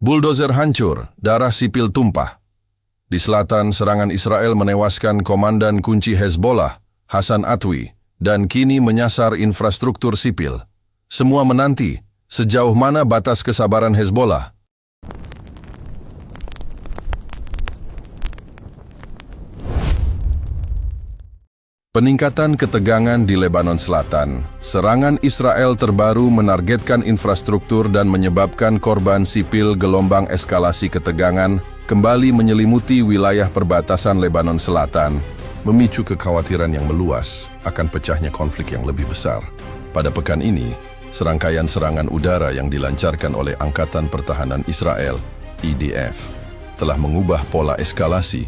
Buldozer hancur, darah sipil tumpah. Di selatan, serangan Israel menewaskan komandan kunci Hezbollah, Hassan Atwi, dan kini menyasar infrastruktur sipil. Semua menanti, sejauh mana batas kesabaran Hezbollah. Peningkatan ketegangan di Lebanon Selatan, serangan Israel terbaru menargetkan infrastruktur dan menyebabkan korban sipil. Gelombang eskalasi ketegangan kembali menyelimuti wilayah perbatasan Lebanon Selatan, memicu kekhawatiran yang meluas akan pecahnya konflik yang lebih besar. Pada pekan ini, serangkaian serangan udara yang dilancarkan oleh Angkatan Pertahanan Israel, IDF, telah mengubah pola eskalasi.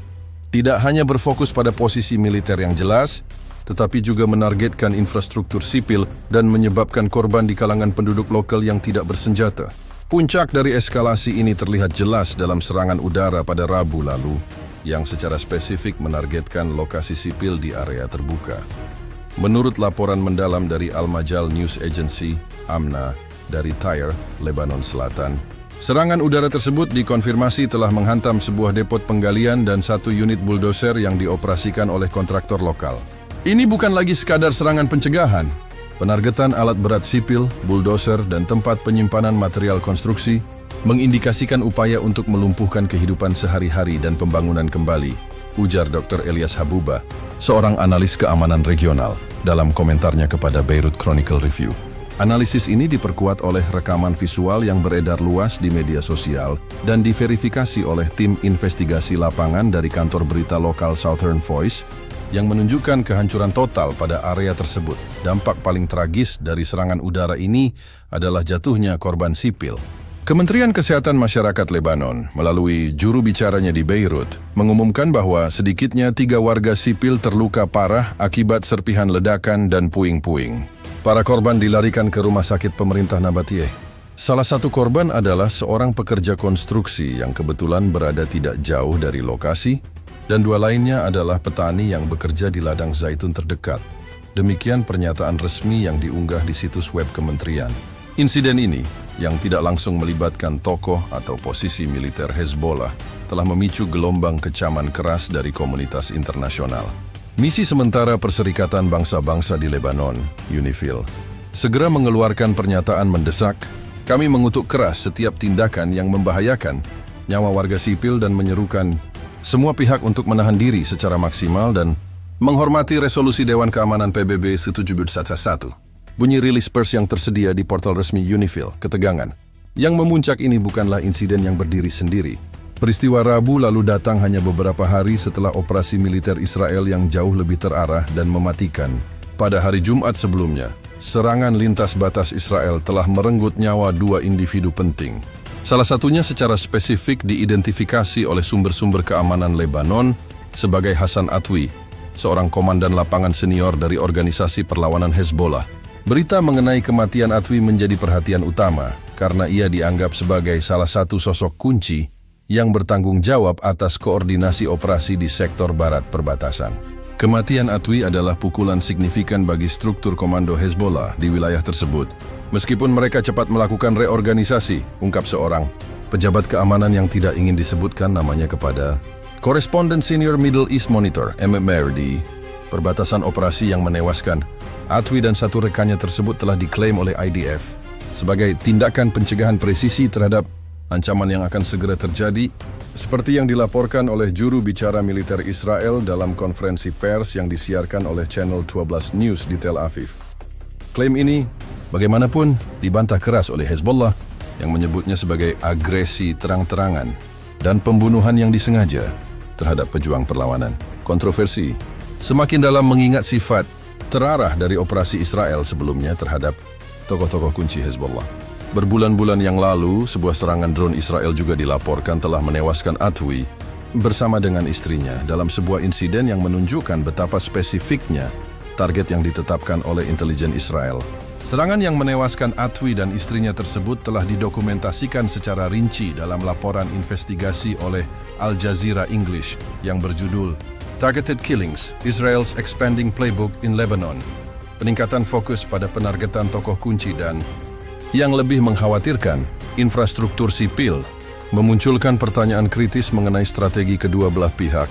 Tidak hanya berfokus pada posisi militer yang jelas, tetapi juga menargetkan infrastruktur sipil dan menyebabkan korban di kalangan penduduk lokal yang tidak bersenjata. Puncak dari eskalasi ini terlihat jelas dalam serangan udara pada Rabu lalu, yang secara spesifik menargetkan lokasi sipil di area terbuka. Menurut laporan mendalam dari Al-Majal News Agency, AMNA, dari Tyre, Lebanon Selatan, serangan udara tersebut dikonfirmasi telah menghantam sebuah depot penggalian dan satu unit buldoser yang dioperasikan oleh kontraktor lokal. Ini bukan lagi sekadar serangan pencegahan. Penargetan alat berat sipil, buldoser, dan tempat penyimpanan material konstruksi mengindikasikan upaya untuk melumpuhkan kehidupan sehari-hari dan pembangunan kembali, ujar Dr. Elias Habuba, seorang analis keamanan regional, dalam komentarnya kepada Beirut Chronicle Review. Analisis ini diperkuat oleh rekaman visual yang beredar luas di media sosial dan diverifikasi oleh tim investigasi lapangan dari kantor berita lokal Southern Voice yang menunjukkan kehancuran total pada area tersebut. Dampak paling tragis dari serangan udara ini adalah jatuhnya korban sipil. Kementerian Kesehatan Masyarakat Lebanon, melalui juru bicaranya di Beirut, mengumumkan bahwa sedikitnya 3 warga sipil terluka parah akibat serpihan ledakan dan puing-puing. Para korban dilarikan ke rumah sakit pemerintah Nabatiyeh. Salah satu korban adalah seorang pekerja konstruksi yang kebetulan berada tidak jauh dari lokasi, dan 2 lainnya adalah petani yang bekerja di ladang zaitun terdekat. Demikian pernyataan resmi yang diunggah di situs web kementerian. Insiden ini, yang tidak langsung melibatkan tokoh atau posisi militer Hezbollah, telah memicu gelombang kecaman keras dari komunitas internasional. Misi sementara Perserikatan Bangsa-Bangsa di Lebanon, UNIFIL, segera mengeluarkan pernyataan mendesak, "Kami mengutuk keras setiap tindakan yang membahayakan nyawa warga sipil dan menyerukan semua pihak untuk menahan diri secara maksimal dan menghormati resolusi Dewan Keamanan PBB 1711." Bunyi rilis pers yang tersedia di portal resmi UNIFIL, ketegangan. Yang memuncak ini bukanlah insiden yang berdiri sendiri. Peristiwa Rabu lalu datang hanya beberapa hari setelah operasi militer Israel yang jauh lebih terarah dan mematikan. Pada hari Jumat sebelumnya, serangan lintas batas Israel telah merenggut nyawa 2 individu penting. Salah satunya secara spesifik diidentifikasi oleh sumber-sumber keamanan Lebanon sebagai Hassan Atwi, seorang komandan lapangan senior dari organisasi perlawanan Hezbollah. Berita mengenai kematian Atwi menjadi perhatian utama karena ia dianggap sebagai salah satu sosok kunci yang bertanggung jawab atas koordinasi operasi di sektor barat perbatasan. Kematian Atwi adalah pukulan signifikan bagi struktur komando Hezbollah di wilayah tersebut. Meskipun mereka cepat melakukan reorganisasi, ungkap seorang pejabat keamanan yang tidak ingin disebutkan namanya kepada koresponden senior Middle East Monitor, MMR, di perbatasan operasi yang menewaskan Atwi dan 1 rekannya tersebut telah diklaim oleh IDF sebagai tindakan pencegahan presisi terhadap ancaman yang akan segera terjadi, seperti yang dilaporkan oleh juru bicara militer Israel dalam konferensi pers yang disiarkan oleh Channel 12 News di Tel Aviv. Klaim ini, bagaimanapun, dibantah keras oleh Hezbollah yang menyebutnya sebagai agresi terang-terangan dan pembunuhan yang disengaja terhadap pejuang perlawanan. Kontroversi semakin dalam mengingat sifat terarah dari operasi Israel sebelumnya terhadap tokoh-tokoh kunci Hezbollah. Berbulan-bulan yang lalu, sebuah serangan drone Israel juga dilaporkan telah menewaskan Atwi bersama dengan istrinya dalam sebuah insiden yang menunjukkan betapa spesifiknya target yang ditetapkan oleh intelijen Israel. Serangan yang menewaskan Atwi dan istrinya tersebut telah didokumentasikan secara rinci dalam laporan investigasi oleh Al Jazeera English yang berjudul Targeted Killings, Israel's Expanding Playbook in Lebanon. Peningkatan fokus pada penargetan tokoh kunci dan, yang lebih mengkhawatirkan, infrastruktur sipil memunculkan pertanyaan kritis mengenai strategi kedua belah pihak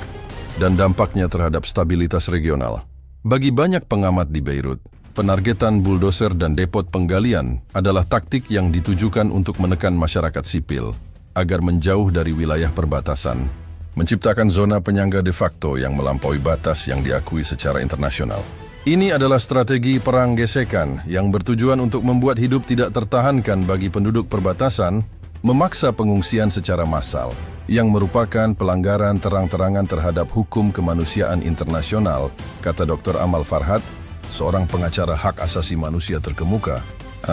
dan dampaknya terhadap stabilitas regional. Bagi banyak pengamat di Beirut, penargetan buldoser dan depot penggalian adalah taktik yang ditujukan untuk menekan masyarakat sipil agar menjauh dari wilayah perbatasan, menciptakan zona penyangga de facto yang melampaui batas yang diakui secara internasional. Ini adalah strategi perang gesekan yang bertujuan untuk membuat hidup tidak tertahankan bagi penduduk perbatasan, memaksa pengungsian secara massal, yang merupakan pelanggaran terang-terangan terhadap hukum kemanusiaan internasional, kata Dr. Amal Farhad, seorang pengacara hak asasi manusia terkemuka,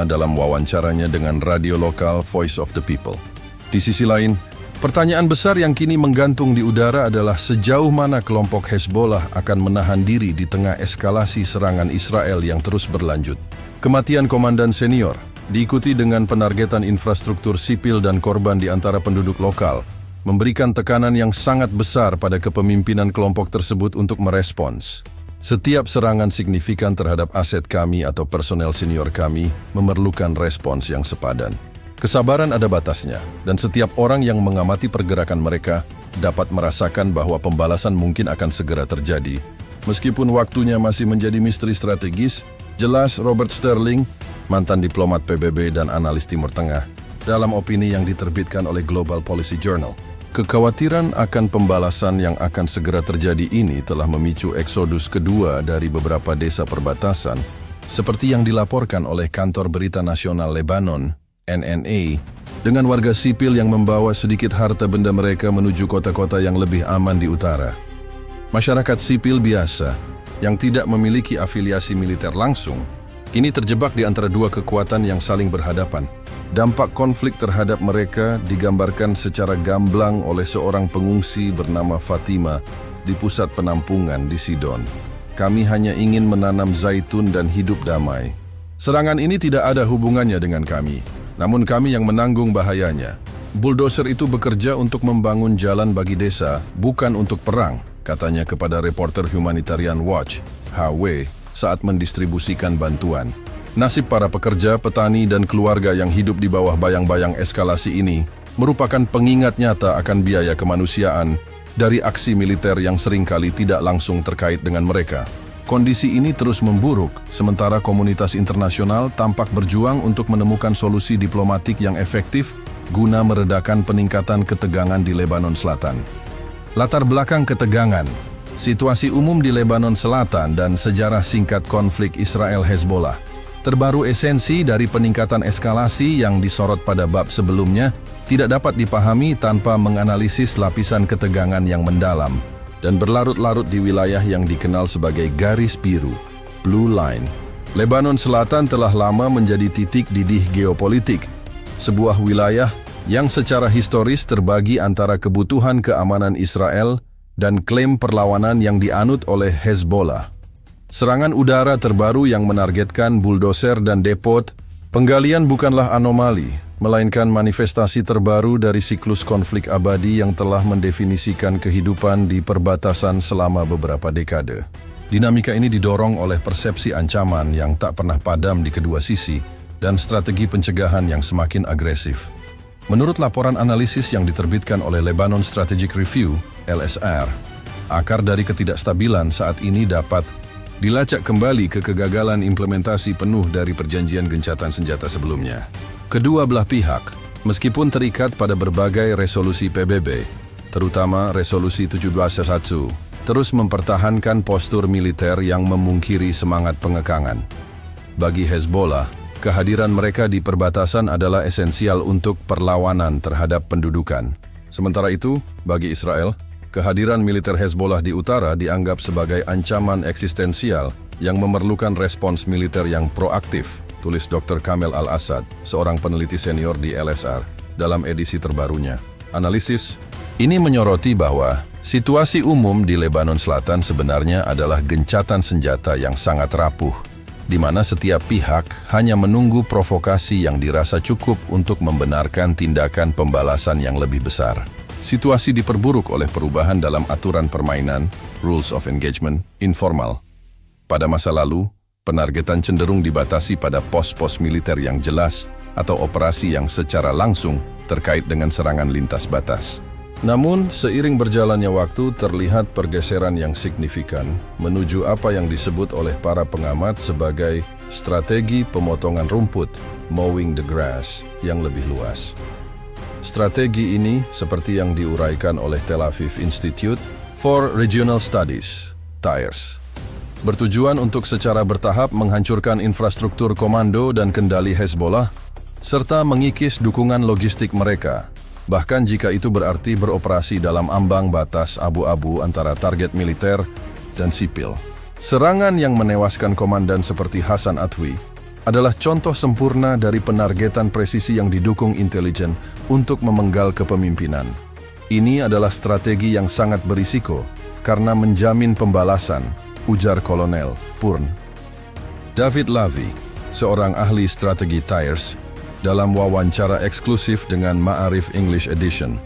dalam wawancaranya dengan radio lokal Voice of the People. Di sisi lain, pertanyaan besar yang kini menggantung di udara adalah sejauh mana kelompok Hezbollah akan menahan diri di tengah eskalasi serangan Israel yang terus berlanjut. Kematian komandan senior diikuti dengan penargetan infrastruktur sipil dan korban di antara penduduk lokal, memberikan tekanan yang sangat besar pada kepemimpinan kelompok tersebut untuk merespons. Setiap serangan signifikan terhadap aset kami atau personel senior kami memerlukan respons yang sepadan. Kesabaran ada batasnya, dan setiap orang yang mengamati pergerakan mereka dapat merasakan bahwa pembalasan mungkin akan segera terjadi. Meskipun waktunya masih menjadi misteri strategis, jelas Robert Sterling, mantan diplomat PBB dan analis Timur Tengah, dalam opini yang diterbitkan oleh Global Policy Journal, kekhawatiran akan pembalasan yang akan segera terjadi ini telah memicu eksodus kedua dari beberapa desa perbatasan, seperti yang dilaporkan oleh Kantor Berita Nasional Lebanon, NNA, dengan warga sipil yang membawa sedikit harta benda mereka menuju kota-kota yang lebih aman di utara. Masyarakat sipil biasa, yang tidak memiliki afiliasi militer langsung, kini terjebak di antara dua kekuatan yang saling berhadapan. Dampak konflik terhadap mereka digambarkan secara gamblang oleh seorang pengungsi bernama Fatima di pusat penampungan di Sidon. Kami hanya ingin menanam zaitun dan hidup damai. Serangan ini tidak ada hubungannya dengan kami. Namun kami yang menanggung bahayanya. Bulldozer itu bekerja untuk membangun jalan bagi desa, bukan untuk perang, katanya kepada reporter Humanitarian Watch, HW, saat mendistribusikan bantuan. Nasib para pekerja, petani, dan keluarga yang hidup di bawah bayang-bayang eskalasi ini merupakan pengingat nyata akan biaya kemanusiaan dari aksi militer yang seringkali tidak langsung terkait dengan mereka. Kondisi ini terus memburuk, sementara komunitas internasional tampak berjuang untuk menemukan solusi diplomatik yang efektif guna meredakan peningkatan ketegangan di Lebanon Selatan. Latar belakang ketegangan, situasi umum di Lebanon Selatan dan sejarah singkat konflik Israel-Hezbollah. Terbaru esensi dari peningkatan eskalasi yang disorot pada bab sebelumnya tidak dapat dipahami tanpa menganalisis lapisan ketegangan yang mendalam dan berlarut-larut di wilayah yang dikenal sebagai garis biru, Blue Line. Lebanon Selatan telah lama menjadi titik didih geopolitik, sebuah wilayah yang secara historis terbagi antara kebutuhan keamanan Israel dan klaim perlawanan yang dianut oleh Hezbollah. Serangan udara terbaru yang menargetkan buldoser dan depot penggalian bukanlah anomali, melainkan manifestasi terbaru dari siklus konflik abadi yang telah mendefinisikan kehidupan di perbatasan selama beberapa dekade. Dinamika ini didorong oleh persepsi ancaman yang tak pernah padam di kedua sisi dan strategi pencegahan yang semakin agresif. Menurut laporan analisis yang diterbitkan oleh Lebanon Strategic Review, LSR, akar dari ketidakstabilan saat ini dapat dilacak kembali ke kegagalan implementasi penuh dari perjanjian gencatan senjata sebelumnya. Kedua belah pihak, meskipun terikat pada berbagai resolusi PBB, terutama resolusi 1701, terus mempertahankan postur militer yang memungkiri semangat pengekangan. Bagi Hezbollah, kehadiran mereka di perbatasan adalah esensial untuk perlawanan terhadap pendudukan. Sementara itu, bagi Israel, kehadiran militer Hezbollah di utara dianggap sebagai ancaman eksistensial yang memerlukan respons militer yang proaktif, tulis Dr. Kamel Al-Assad, seorang peneliti senior di LSR, dalam edisi terbarunya. Analisis ini menyoroti bahwa situasi umum di Lebanon Selatan sebenarnya adalah gencatan senjata yang sangat rapuh, di mana setiap pihak hanya menunggu provokasi yang dirasa cukup untuk membenarkan tindakan pembalasan yang lebih besar. Situasi diperburuk oleh perubahan dalam aturan permainan, rules of engagement, informal. Pada masa lalu, penargetan cenderung dibatasi pada pos-pos militer yang jelas atau operasi yang secara langsung terkait dengan serangan lintas batas. Namun, seiring berjalannya waktu terlihat pergeseran yang signifikan menuju apa yang disebut oleh para pengamat sebagai strategi pemotongan rumput, mowing the grass, yang lebih luas. Strategi ini, seperti yang diuraikan oleh Tel Aviv Institute for Regional Studies, TIRS, bertujuan untuk secara bertahap menghancurkan infrastruktur komando dan kendali Hezbollah, serta mengikis dukungan logistik mereka, bahkan jika itu berarti beroperasi dalam ambang batas abu-abu antara target militer dan sipil. Serangan yang menewaskan komandan seperti Hassan Atwi adalah contoh sempurna dari penargetan presisi yang didukung intelijen untuk memenggal kepemimpinan. Ini adalah strategi yang sangat berisiko karena menjamin pembalasan, ujar Kolonel Purn. David Lavie, seorang ahli strategi TIRS, dalam wawancara eksklusif dengan Ma'arif English Edition,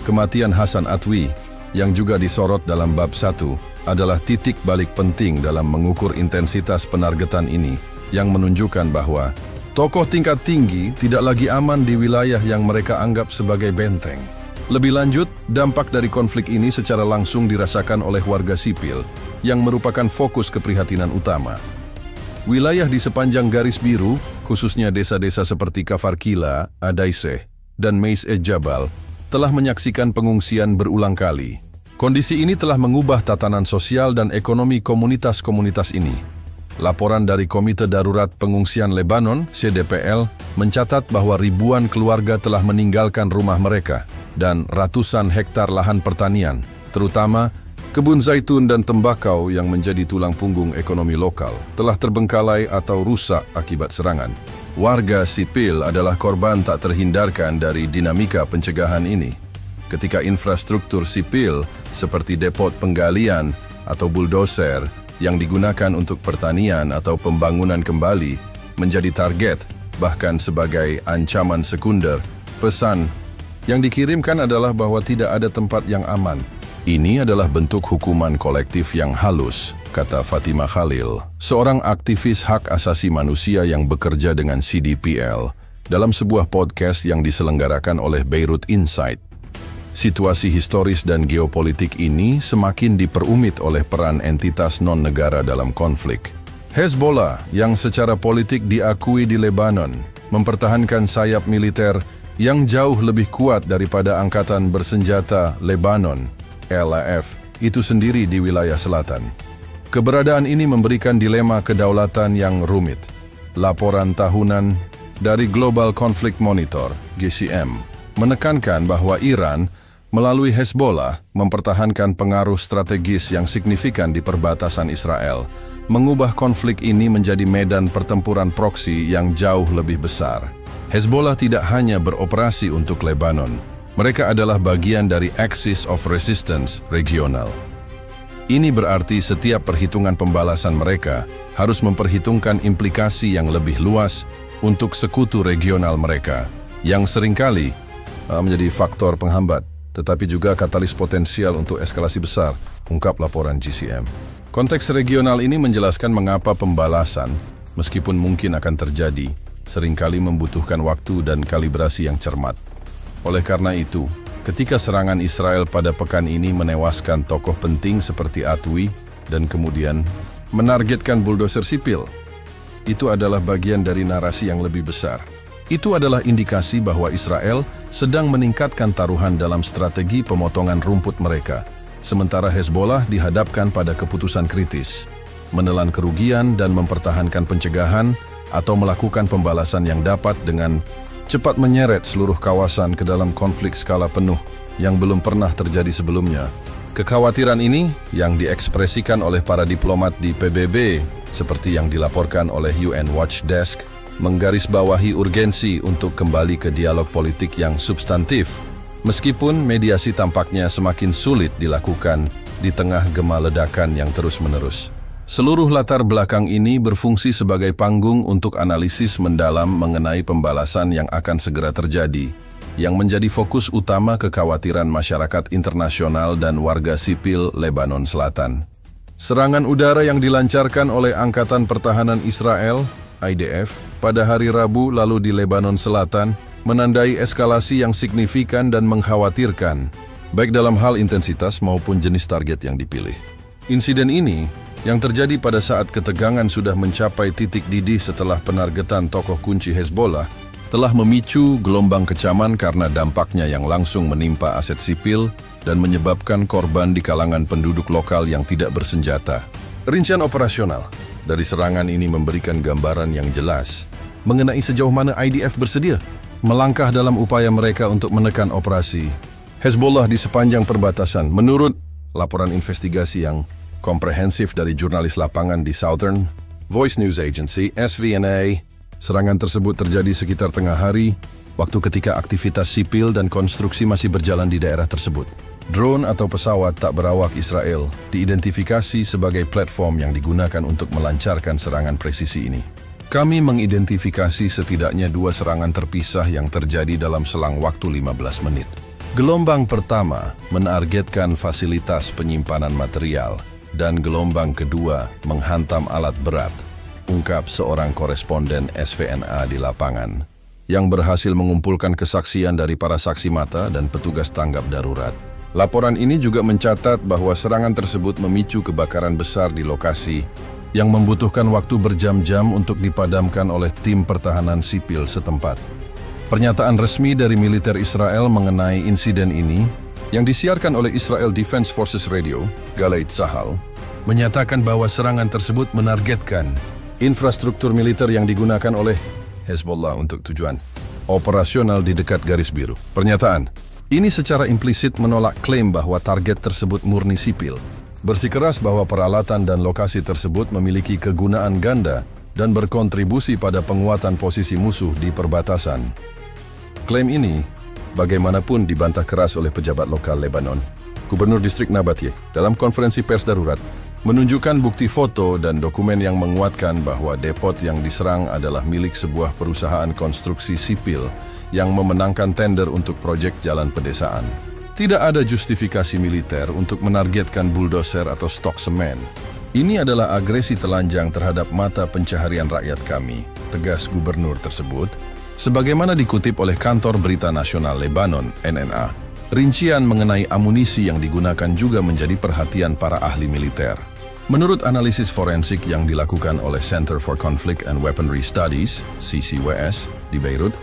kematian Hassan Atwi yang juga disorot dalam bab 1 adalah titik balik penting dalam mengukur intensitas penargetan ini yang menunjukkan bahwa tokoh tingkat tinggi tidak lagi aman di wilayah yang mereka anggap sebagai benteng. Lebih lanjut, dampak dari konflik ini secara langsung dirasakan oleh warga sipil yang merupakan fokus keprihatinan utama. Wilayah di sepanjang garis biru, khususnya desa-desa seperti Kafar Kila, Adaiseh, dan Meis Jabal, telah menyaksikan pengungsian berulang kali. Kondisi ini telah mengubah tatanan sosial dan ekonomi komunitas-komunitas ini. Laporan dari Komite Darurat Pengungsian Lebanon, CDPL, mencatat bahwa ribuan keluarga telah meninggalkan rumah mereka dan ratusan hektar lahan pertanian, terutama kebun zaitun dan tembakau yang menjadi tulang punggung ekonomi lokal, telah terbengkalai atau rusak akibat serangan. Warga sipil adalah korban tak terhindarkan dari dinamika pencegahan ini. Ketika infrastruktur sipil seperti depot penggalian atau bulldozer yang digunakan untuk pertanian atau pembangunan kembali menjadi target, bahkan sebagai ancaman sekunder, pesan yang dikirimkan adalah bahwa tidak ada tempat yang aman. Ini adalah bentuk hukuman kolektif yang halus, kata Fatima Khalil, seorang aktivis hak asasi manusia yang bekerja dengan CDPL, dalam sebuah podcast yang diselenggarakan oleh Beirut Insight. Situasi historis dan geopolitik ini semakin diperumit oleh peran entitas non-negara dalam konflik. Hezbollah, yang secara politik diakui di Lebanon, mempertahankan sayap militer yang jauh lebih kuat daripada Angkatan Bersenjata Lebanon, LAF, itu sendiri di wilayah selatan. Keberadaan ini memberikan dilema kedaulatan yang rumit. Laporan tahunan dari Global Conflict Monitor, GCM, menekankan bahwa Iran melalui Hezbollah mempertahankan pengaruh strategis yang signifikan di perbatasan Israel, mengubah konflik ini menjadi medan pertempuran proksi yang jauh lebih besar. Hezbollah tidak hanya beroperasi untuk Lebanon, mereka adalah bagian dari Axis of Resistance regional. Ini berarti setiap perhitungan pembalasan mereka harus memperhitungkan implikasi yang lebih luas untuk sekutu regional mereka, yang seringkali menjadi faktor penghambat, tetapi juga katalis potensial untuk eskalasi besar, ungkap laporan GCM. Konteks regional ini menjelaskan mengapa pembalasan, meskipun mungkin akan terjadi, seringkali membutuhkan waktu dan kalibrasi yang cermat. Oleh karena itu, ketika serangan Israel pada pekan ini menewaskan tokoh penting seperti Atwi dan kemudian menargetkan bulldozer sipil, itu adalah bagian dari narasi yang lebih besar. Itu adalah indikasi bahwa Israel sedang meningkatkan taruhan dalam strategi pemotongan rumput mereka, sementara Hezbollah dihadapkan pada keputusan kritis, menelan kerugian dan mempertahankan pencegahan atau melakukan pembalasan yang dapat dengan cepat menyeret seluruh kawasan ke dalam konflik skala penuh yang belum pernah terjadi sebelumnya. Kekhawatiran ini yang diekspresikan oleh para diplomat di PBB, seperti yang dilaporkan oleh UN Watch Desk, menggarisbawahi urgensi untuk kembali ke dialog politik yang substantif, meskipun mediasi tampaknya semakin sulit dilakukan di tengah gema ledakan yang terus-menerus. Seluruh latar belakang ini berfungsi sebagai panggung untuk analisis mendalam mengenai pembalasan yang akan segera terjadi, yang menjadi fokus utama kekhawatiran masyarakat internasional dan warga sipil Lebanon Selatan. Serangan udara yang dilancarkan oleh Angkatan Pertahanan Israel, IDF, pada hari Rabu lalu di Lebanon Selatan menandai eskalasi yang signifikan dan mengkhawatirkan, baik dalam hal intensitas maupun jenis target yang dipilih. Insiden ini yang terjadi pada saat ketegangan sudah mencapai titik didih setelah penargetan tokoh kunci Hezbollah telah memicu gelombang kecaman karena dampaknya yang langsung menimpa aset sipil dan menyebabkan korban di kalangan penduduk lokal yang tidak bersenjata. Rincian operasional dari serangan ini memberikan gambaran yang jelas mengenai sejauh mana IDF bersedia melangkah dalam upaya mereka untuk menekan operasi Hezbollah di sepanjang perbatasan. Menurut laporan investigasi yang komprehensif dari jurnalis lapangan di Southern Voice News Agency, SVNA, serangan tersebut terjadi sekitar tengah hari, waktu ketika aktivitas sipil dan konstruksi masih berjalan di daerah tersebut. Drone atau pesawat tak berawak Israel diidentifikasi sebagai platform yang digunakan untuk melancarkan serangan presisi ini. Kami mengidentifikasi setidaknya 2 serangan terpisah yang terjadi dalam selang waktu 15 menit. Gelombang pertama menargetkan fasilitas penyimpanan material dan gelombang kedua menghantam alat berat, ungkap seorang koresponden SVNA di lapangan, yang berhasil mengumpulkan kesaksian dari para saksi mata dan petugas tanggap darurat. Laporan ini juga mencatat bahwa serangan tersebut memicu kebakaran besar di lokasi yang membutuhkan waktu berjam-jam untuk dipadamkan oleh tim pertahanan sipil setempat. Pernyataan resmi dari militer Israel mengenai insiden ini yang disiarkan oleh Israel Defense Forces Radio, Galei Tzahal, menyatakan bahwa serangan tersebut menargetkan infrastruktur militer yang digunakan oleh Hezbollah untuk tujuan operasional di dekat garis biru. Pernyataan ini secara implisit menolak klaim bahwa target tersebut murni sipil, bersikeras bahwa peralatan dan lokasi tersebut memiliki kegunaan ganda dan berkontribusi pada penguatan posisi musuh di perbatasan. Klaim ini bagaimanapun dibantah keras oleh pejabat lokal Lebanon. Gubernur Distrik Nabatye dalam konferensi pers darurat menunjukkan bukti foto dan dokumen yang menguatkan bahwa depot yang diserang adalah milik sebuah perusahaan konstruksi sipil yang memenangkan tender untuk proyek jalan pedesaan. Tidak ada justifikasi militer untuk menargetkan bulldozer atau stok semen. Ini adalah agresi telanjang terhadap mata pencaharian rakyat kami, tegas gubernur tersebut, sebagaimana dikutip oleh Kantor Berita Nasional Lebanon, NNA. Rincian mengenai amunisi yang digunakan juga menjadi perhatian para ahli militer. Menurut analisis forensik yang dilakukan oleh Center for Conflict and Weaponry Studies, CCWS, di Beirut,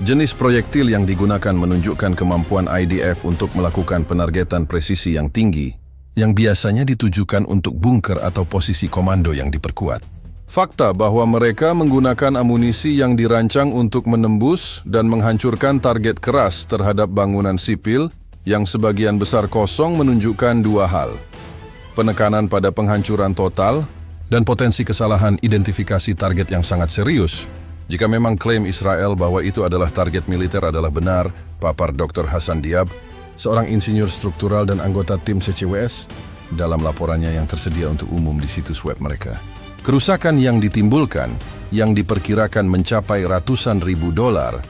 jenis proyektil yang digunakan menunjukkan kemampuan IDF untuk melakukan penargetan presisi yang tinggi, yang biasanya ditujukan untuk bunker atau posisi komando yang diperkuat. Fakta bahwa mereka menggunakan amunisi yang dirancang untuk menembus dan menghancurkan target keras terhadap bangunan sipil yang sebagian besar kosong menunjukkan 2 hal. Penekanan pada penghancuran total dan potensi kesalahan identifikasi target yang sangat serius. Jika memang klaim Israel bahwa itu adalah target militer adalah benar, papar Dr. Hassan Diab, seorang insinyur struktural dan anggota tim CCWS, dalam laporannya yang tersedia untuk umum di situs web mereka. Kerusakan yang ditimbulkan, yang diperkirakan mencapai ratusan ribu dolar,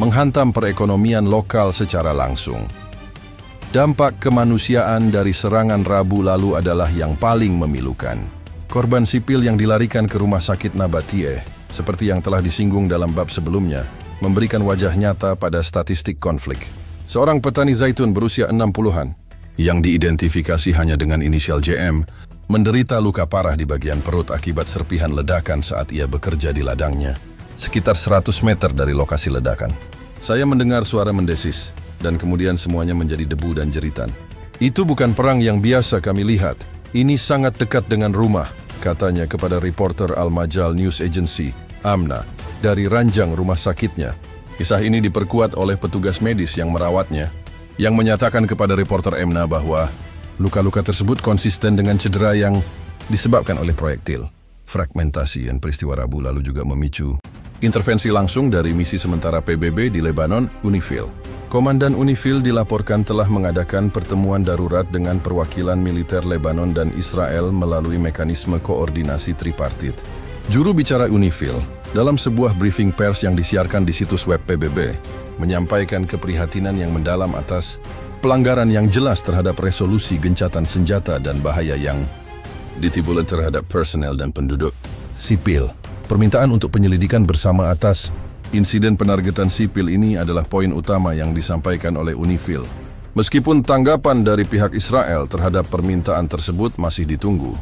menghantam perekonomian lokal secara langsung. Dampak kemanusiaan dari serangan Rabu lalu adalah yang paling memilukan. Korban sipil yang dilarikan ke rumah sakit Nabatye, seperti yang telah disinggung dalam bab sebelumnya, memberikan wajah nyata pada statistik konflik. Seorang petani zaitun berusia 60-an, yang diidentifikasi hanya dengan inisial JM, menderita luka parah di bagian perut akibat serpihan ledakan saat ia bekerja di ladangnya, sekitar 100 meter dari lokasi ledakan. Saya mendengar suara mendesis, dan kemudian semuanya menjadi debu dan jeritan. Itu bukan perang yang biasa kami lihat. Ini sangat dekat dengan rumah, katanya kepada reporter Al-Majal News Agency, AMNA, dari ranjang rumah sakitnya. Kisah ini diperkuat oleh petugas medis yang merawatnya, yang menyatakan kepada reporter AMNA bahwa luka-luka tersebut konsisten dengan cedera yang disebabkan oleh proyektil. Fragmentasi dan peristiwa Rabu lalu juga memicu intervensi langsung dari misi sementara PBB di Lebanon, UNIFIL. Komandan UNIFIL dilaporkan telah mengadakan pertemuan darurat dengan perwakilan militer Lebanon dan Israel melalui mekanisme koordinasi tripartit. Juru bicara UNIFIL, dalam sebuah briefing pers yang disiarkan di situs web PBB, menyampaikan keprihatinan yang mendalam atas pelanggaran yang jelas terhadap resolusi gencatan senjata dan bahaya yang ditimbulkan terhadap personel dan penduduk sipil. Permintaan untuk penyelidikan bersama atas insiden penargetan sipil ini adalah poin utama yang disampaikan oleh UNIFIL. Meskipun tanggapan dari pihak Israel terhadap permintaan tersebut masih ditunggu.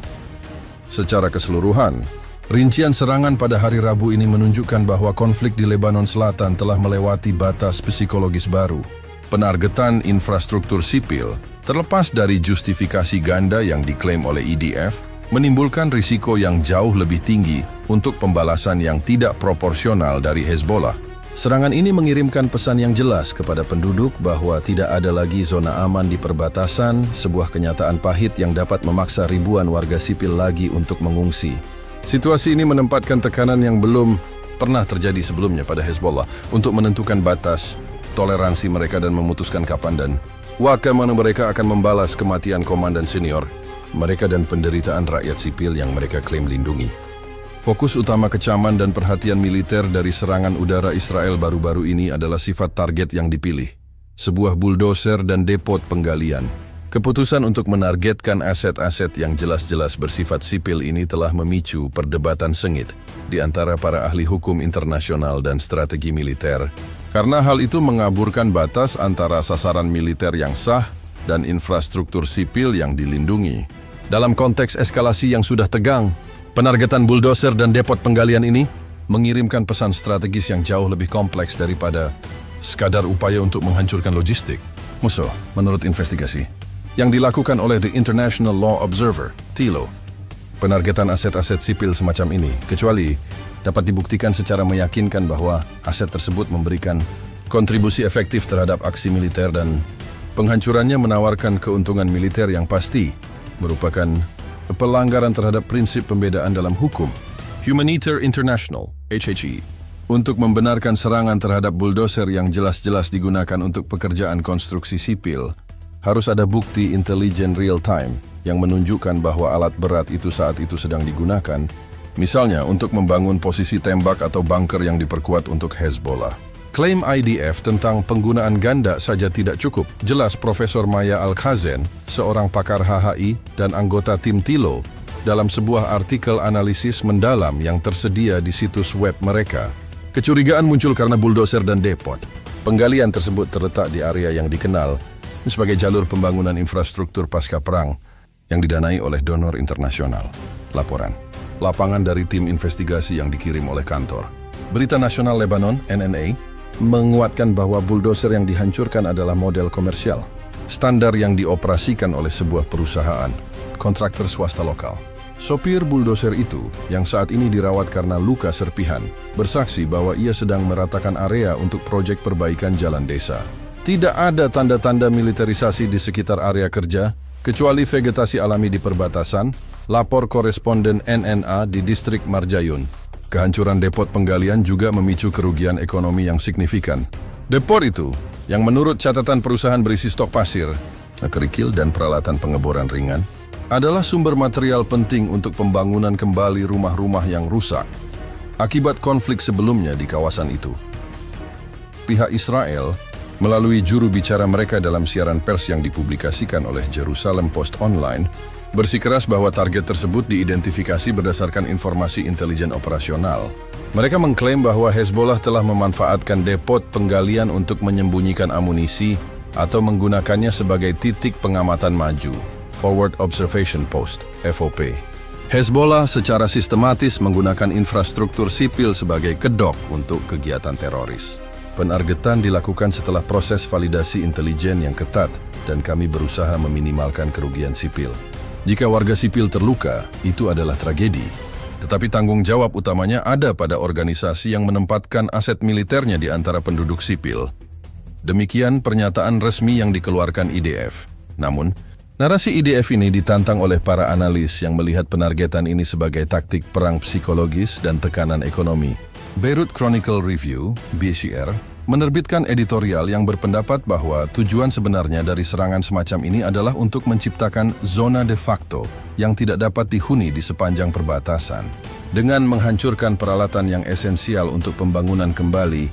Secara keseluruhan, rincian serangan pada hari Rabu ini menunjukkan bahwa konflik di Lebanon Selatan telah melewati batas psikologis baru. Penargetan infrastruktur sipil, terlepas dari justifikasi ganda yang diklaim oleh IDF, menimbulkan risiko yang jauh lebih tinggi untuk pembalasan yang tidak proporsional dari Hezbollah. Serangan ini mengirimkan pesan yang jelas kepada penduduk bahwa tidak ada lagi zona aman di perbatasan, sebuah kenyataan pahit yang dapat memaksa ribuan warga sipil lagi untuk mengungsi. Situasi ini menempatkan tekanan yang belum pernah terjadi sebelumnya pada Hezbollah untuk menentukan batas, toleransi mereka dan memutuskan kapan dan bagaimana mereka akan membalas kematian komandan senior mereka dan penderitaan rakyat sipil yang mereka klaim lindungi. Fokus utama kecaman dan perhatian militer dari serangan udara Israel baru-baru ini adalah sifat target yang dipilih, sebuah bulldozer dan depot penggalian. Keputusan untuk menargetkan aset-aset yang jelas-jelas bersifat sipil ini telah memicu perdebatan sengit di antara para ahli hukum internasional dan strategi militer, karena hal itu mengaburkan batas antara sasaran militer yang sah dan infrastruktur sipil yang dilindungi. Dalam konteks eskalasi yang sudah tegang, penargetan bulldozer dan depot penggalian ini mengirimkan pesan strategis yang jauh lebih kompleks daripada sekadar upaya untuk menghancurkan logistik. Musuh, menurut investigasi yang dilakukan oleh The International Law Observer, TILO, penargetan aset-aset sipil semacam ini, kecuali dapat dibuktikan secara meyakinkan bahwa aset tersebut memberikan kontribusi efektif terhadap aksi militer dan penghancurannya menawarkan keuntungan militer yang pasti, merupakan pelanggaran terhadap prinsip pembedaan dalam hukum. Humanitarian International, HHI, untuk membenarkan serangan terhadap bulldozer yang jelas-jelas digunakan untuk pekerjaan konstruksi sipil, harus ada bukti intelijen real-time yang menunjukkan bahwa alat berat itu saat itu sedang digunakan, misalnya untuk membangun posisi tembak atau bunker yang diperkuat untuk Hezbollah. Klaim IDF tentang penggunaan ganda saja tidak cukup. Jelas Profesor Maya Al-Khazen, seorang pakar HHI dan anggota tim TILO, dalam sebuah artikel analisis mendalam yang tersedia di situs web mereka. Kecurigaan muncul karena bulldozer dan depot. Penggalian tersebut terletak di area yang dikenal sebagai jalur pembangunan infrastruktur pasca perang yang didanai oleh donor internasional. Laporan lapangan dari tim investigasi yang dikirim oleh kantor Berita Nasional Lebanon, NNA, menguatkan bahwa bulldozer yang dihancurkan adalah model komersial, standar yang dioperasikan oleh sebuah perusahaan, kontraktor swasta lokal. Sopir bulldozer itu, yang saat ini dirawat karena luka serpihan, bersaksi bahwa ia sedang meratakan area untuk proyek perbaikan jalan desa. Tidak ada tanda-tanda militerisasi di sekitar area kerja, kecuali vegetasi alami di perbatasan, lapor koresponden NNA di distrik Marjayun. Kehancuran depot penggalian juga memicu kerugian ekonomi yang signifikan. Depot itu, yang menurut catatan perusahaan berisi stok pasir, kerikil dan peralatan pengeboran ringan, adalah sumber material penting untuk pembangunan kembali rumah-rumah yang rusak akibat konflik sebelumnya di kawasan itu. Pihak Israel, melalui juru bicara mereka dalam siaran pers yang dipublikasikan oleh Jerusalem Post Online, bersikeras bahwa target tersebut diidentifikasi berdasarkan informasi intelijen operasional. Mereka mengklaim bahwa Hezbollah telah memanfaatkan depot penggalian untuk menyembunyikan amunisi atau menggunakannya sebagai titik pengamatan maju, Forward Observation Post, FOP. Hezbollah secara sistematis menggunakan infrastruktur sipil sebagai kedok untuk kegiatan teroris. Penargetan dilakukan setelah proses validasi intelijen yang ketat dan kami berusaha meminimalkan kerugian sipil. Jika warga sipil terluka, itu adalah tragedi. Tetapi tanggung jawab utamanya ada pada organisasi yang menempatkan aset militernya di antara penduduk sipil. Demikian pernyataan resmi yang dikeluarkan IDF. Namun, narasi IDF ini ditantang oleh para analis yang melihat penargetan ini sebagai taktik perang psikologis dan tekanan ekonomi. Beirut Chronicle Review, BCR, menerbitkan editorial yang berpendapat bahwa tujuan sebenarnya dari serangan semacam ini adalah untuk menciptakan zona de facto yang tidak dapat dihuni di sepanjang perbatasan. Dengan menghancurkan peralatan yang esensial untuk pembangunan kembali,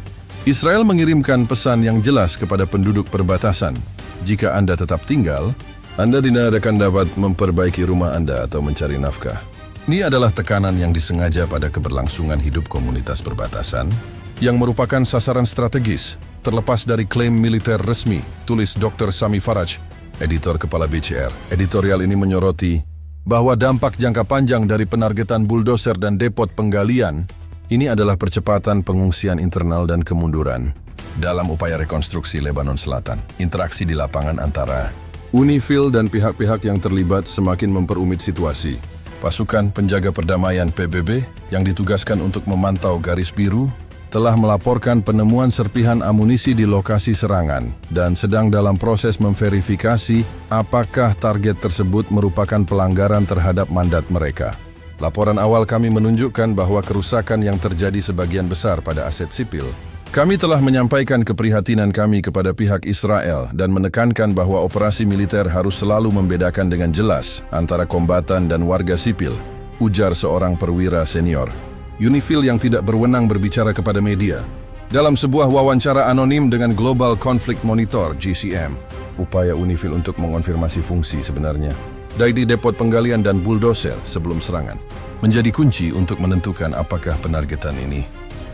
Israel mengirimkan pesan yang jelas kepada penduduk perbatasan. Jika Anda tetap tinggal, Anda tidak akan dapat memperbaiki rumah Anda atau mencari nafkah. Ini adalah tekanan yang disengaja pada keberlangsungan hidup komunitas perbatasan yang merupakan sasaran strategis, terlepas dari klaim militer resmi, tulis Dr. Sami Faraj, editor kepala BCR. Editorial ini menyoroti bahwa dampak jangka panjang dari penargetan buldoser dan depot penggalian ini adalah percepatan pengungsian internal dan kemunduran dalam upaya rekonstruksi Lebanon Selatan. Interaksi di lapangan antara UNIFIL dan pihak-pihak yang terlibat semakin memperumit situasi. Pasukan penjaga perdamaian PBB yang ditugaskan untuk memantau garis biru telah melaporkan penemuan serpihan amunisi di lokasi serangan dan sedang dalam proses memverifikasi apakah target tersebut merupakan pelanggaran terhadap mandat mereka. Laporan awal kami menunjukkan bahwa kerusakan yang terjadi sebagian besar pada aset sipil. Kami telah menyampaikan keprihatinan kami kepada pihak Israel dan menekankan bahwa operasi militer harus selalu membedakan dengan jelas antara kombatan dan warga sipil, ujar seorang perwira senior UNIFIL yang tidak berwenang berbicara kepada media. Dalam sebuah wawancara anonim dengan Global Conflict Monitor (GCM), upaya UNIFIL untuk mengonfirmasi fungsi sebenarnya dari depot penggalian dan buldoser sebelum serangan menjadi kunci untuk menentukan apakah penargetan ini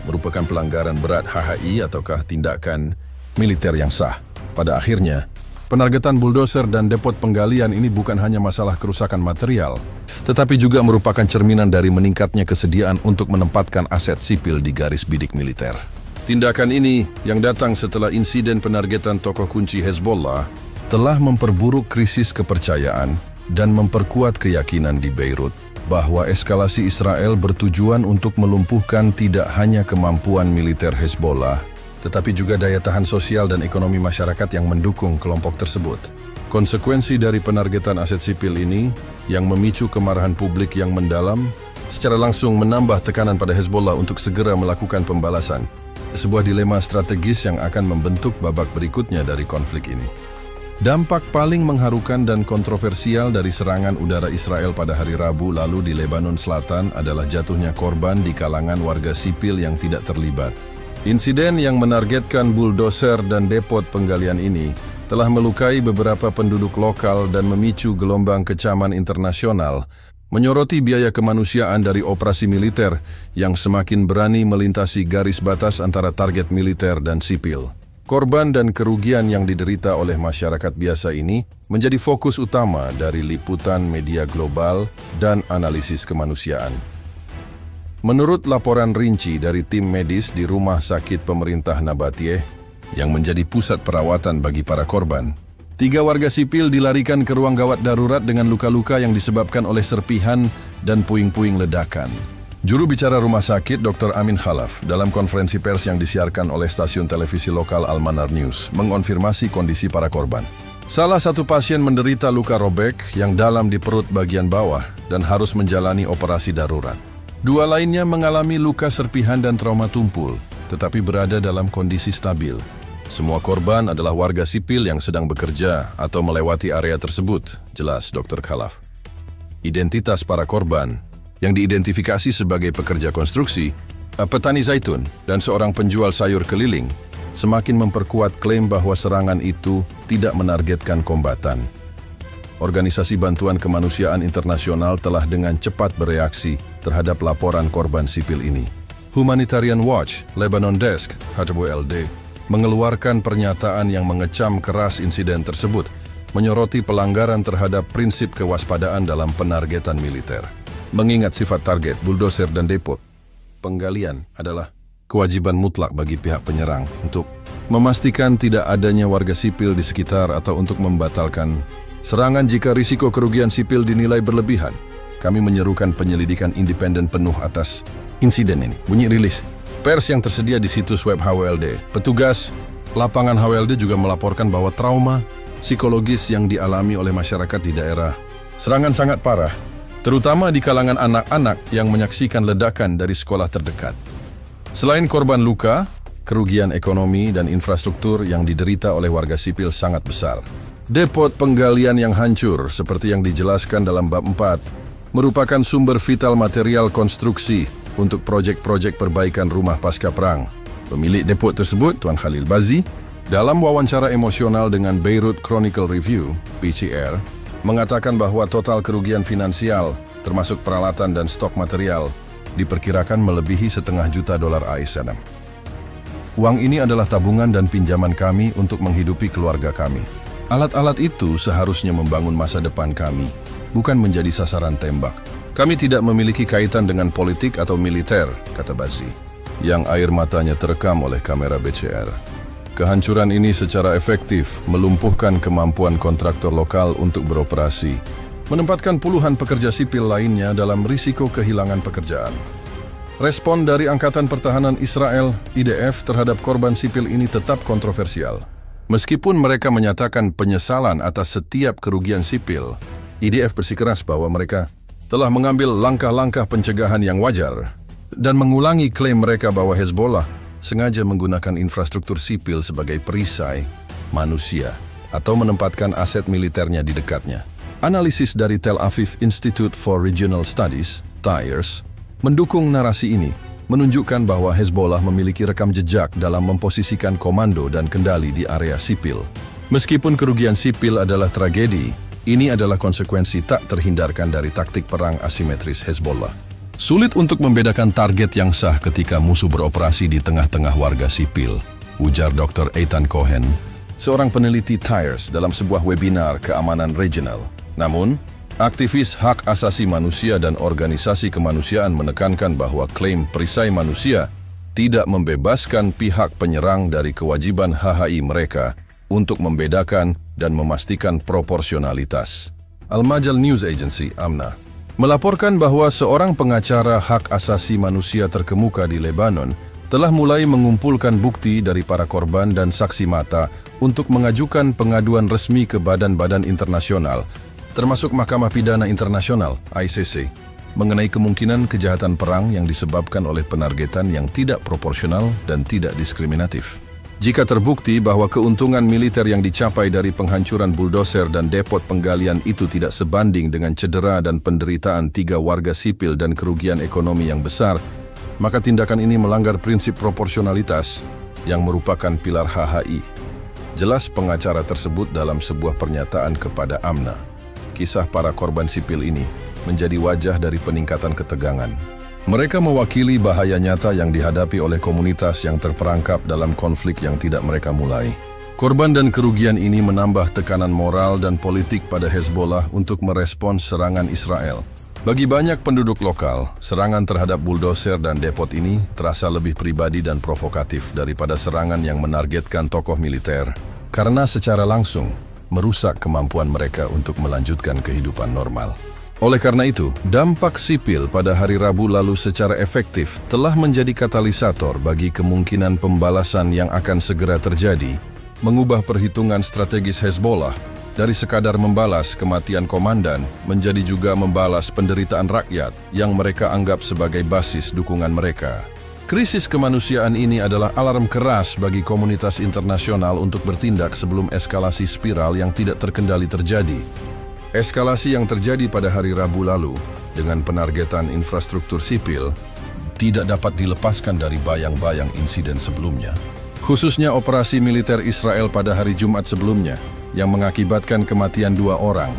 merupakan pelanggaran berat HHI ataukah tindakan militer yang sah. Pada akhirnya, penargetan buldoser dan depot penggalian ini bukan hanya masalah kerusakan material, tetapi juga merupakan cerminan dari meningkatnya kesediaan untuk menempatkan aset sipil di garis bidik militer. Tindakan ini, yang datang setelah insiden penargetan tokoh kunci Hezbollah, telah memperburuk krisis kepercayaan dan memperkuat keyakinan di Beirut bahwa eskalasi Israel bertujuan untuk melumpuhkan tidak hanya kemampuan militer Hezbollah, tetapi juga daya tahan sosial dan ekonomi masyarakat yang mendukung kelompok tersebut. Konsekuensi dari penargetan aset sipil ini, yang memicu kemarahan publik yang mendalam, secara langsung menambah tekanan pada Hezbollah untuk segera melakukan pembalasan. Sebuah dilema strategis yang akan membentuk babak berikutnya dari konflik ini. Dampak paling mengharukan dan kontroversial dari serangan udara Israel pada hari Rabu lalu di Lebanon Selatan adalah jatuhnya korban di kalangan warga sipil yang tidak terlibat. Insiden yang menargetkan buldoser dan depot penggalian ini telah melukai beberapa penduduk lokal dan memicu gelombang kecaman internasional, menyoroti biaya kemanusiaan dari operasi militer yang semakin berani melintasi garis batas antara target militer dan sipil. Korban dan kerugian yang diderita oleh masyarakat biasa ini menjadi fokus utama dari liputan media global dan analisis kemanusiaan. Menurut laporan rinci dari tim medis di Rumah Sakit Pemerintah Nabatiyeh yang menjadi pusat perawatan bagi para korban, 3 warga sipil dilarikan ke ruang gawat darurat dengan luka-luka yang disebabkan oleh serpihan dan puing-puing ledakan. Juru bicara rumah sakit Dr. Amin Khalaf dalam konferensi pers yang disiarkan oleh stasiun televisi lokal Al-Manar News mengonfirmasi kondisi para korban. Salah satu pasien menderita luka robek yang dalam di perut bagian bawah dan harus menjalani operasi darurat. 2 lainnya mengalami luka serpihan dan trauma tumpul, tetapi berada dalam kondisi stabil. Semua korban adalah warga sipil yang sedang bekerja atau melewati area tersebut, jelas Dr. Khalaf. Identitas para korban yang diidentifikasi sebagai pekerja konstruksi, petani zaitun, dan seorang penjual sayur keliling, semakin memperkuat klaim bahwa serangan itu tidak menargetkan kombatan. Organisasi Bantuan Kemanusiaan Internasional telah dengan cepat bereaksi terhadap laporan korban sipil ini. Humanitarian Watch, Lebanon Desk, HWLD, mengeluarkan pernyataan yang mengecam keras insiden tersebut, menyoroti pelanggaran terhadap prinsip kewaspadaan dalam penargetan militer. Mengingat sifat target, buldoser dan depot penggalian adalah kewajiban mutlak bagi pihak penyerang untuk memastikan tidak adanya warga sipil di sekitar atau untuk membatalkan serangan jika risiko kerugian sipil dinilai berlebihan. Kami menyerukan penyelidikan independen penuh atas insiden ini. Bunyi rilis pers yang tersedia di situs web HWLD. Petugas lapangan HWLD juga melaporkan bahwa trauma psikologis yang dialami oleh masyarakat di daerah serangan sangat parah, terutama di kalangan anak-anak yang menyaksikan ledakan dari sekolah terdekat. Selain korban luka, kerugian ekonomi dan infrastruktur yang diderita oleh warga sipil sangat besar. Depot penggalian yang hancur, seperti yang dijelaskan dalam bab 4, merupakan sumber vital material konstruksi untuk proyek-proyek perbaikan rumah pasca perang. Pemilik depot tersebut, Tuan Khalil Bazi, dalam wawancara emosional dengan Beirut Chronicle Review, BCR, mengatakan bahwa total kerugian finansial termasuk peralatan dan stok material, diperkirakan melebihi $500 juta AS. Uang ini adalah tabungan dan pinjaman kami untuk menghidupi keluarga kami. Alat-alat itu seharusnya membangun masa depan kami, bukan menjadi sasaran tembak. Kami tidak memiliki kaitan dengan politik atau militer, kata Bazzi, yang air matanya terekam oleh kamera BCR. Kehancuran ini secara efektif melumpuhkan kemampuan kontraktor lokal untuk beroperasi, menempatkan puluhan pekerja sipil lainnya dalam risiko kehilangan pekerjaan. Respon dari Angkatan Pertahanan Israel, IDF, terhadap korban sipil ini tetap kontroversial. Meskipun mereka menyatakan penyesalan atas setiap kerugian sipil, IDF bersikeras bahwa mereka telah mengambil langkah-langkah pencegahan yang wajar dan mengulangi klaim mereka bahwa Hezbollah sengaja menggunakan infrastruktur sipil sebagai perisai manusia atau menempatkan aset militernya di dekatnya. Analisis dari Tel Aviv Institute for Regional Studies, TIRS, mendukung narasi ini, menunjukkan bahwa Hezbollah memiliki rekam jejak dalam memposisikan komando dan kendali di area sipil. Meskipun kerugian sipil adalah tragedi, ini adalah konsekuensi tak terhindarkan dari taktik perang asimetris Hezbollah. Sulit untuk membedakan target yang sah ketika musuh beroperasi di tengah-tengah warga sipil, ujar Dr. Eitan Cohen, seorang peneliti TIRS dalam sebuah webinar keamanan regional. Namun, aktivis hak asasi manusia dan organisasi kemanusiaan menekankan bahwa klaim perisai manusia tidak membebaskan pihak penyerang dari kewajiban HHI mereka untuk membedakan dan memastikan proporsionalitas. Al-Majal News Agency, AMNA, melaporkan bahwa seorang pengacara hak asasi manusia terkemuka di Lebanon telah mulai mengumpulkan bukti dari para korban dan saksi mata untuk mengajukan pengaduan resmi ke badan-badan internasional, termasuk Mahkamah Pidana Internasional, ICC, mengenai kemungkinan kejahatan perang yang disebabkan oleh penargetan yang tidak proporsional dan tidak diskriminatif. Jika terbukti bahwa keuntungan militer yang dicapai dari penghancuran buldoser dan depot penggalian itu tidak sebanding dengan cedera dan penderitaan 3 warga sipil dan kerugian ekonomi yang besar, maka tindakan ini melanggar prinsip proporsionalitas yang merupakan pilar HHI. Jelas pengacara tersebut dalam sebuah pernyataan kepada AMNA. Kisah para korban sipil ini menjadi wajah dari peningkatan ketegangan. Mereka mewakili bahaya nyata yang dihadapi oleh komunitas yang terperangkap dalam konflik yang tidak mereka mulai. Korban dan kerugian ini menambah tekanan moral dan politik pada Hezbollah untuk merespons serangan Israel. Bagi banyak penduduk lokal, serangan terhadap buldoser dan depot ini terasa lebih pribadi dan provokatif daripada serangan yang menargetkan tokoh militer, karena secara langsung merusak kemampuan mereka untuk melanjutkan kehidupan normal. Oleh karena itu, dampak sipil pada hari Rabu lalu secara efektif telah menjadi katalisator bagi kemungkinan pembalasan yang akan segera terjadi, mengubah perhitungan strategis Hezbollah dari sekadar membalas kematian komandan menjadi juga membalas penderitaan rakyat yang mereka anggap sebagai basis dukungan mereka. Krisis kemanusiaan ini adalah alarm keras bagi komunitas internasional untuk bertindak sebelum eskalasi spiral yang tidak terkendali terjadi. Eskalasi yang terjadi pada hari Rabu lalu dengan penargetan infrastruktur sipil tidak dapat dilepaskan dari bayang-bayang insiden sebelumnya. Khususnya operasi militer Israel pada hari Jumat sebelumnya yang mengakibatkan kematian 2 orang.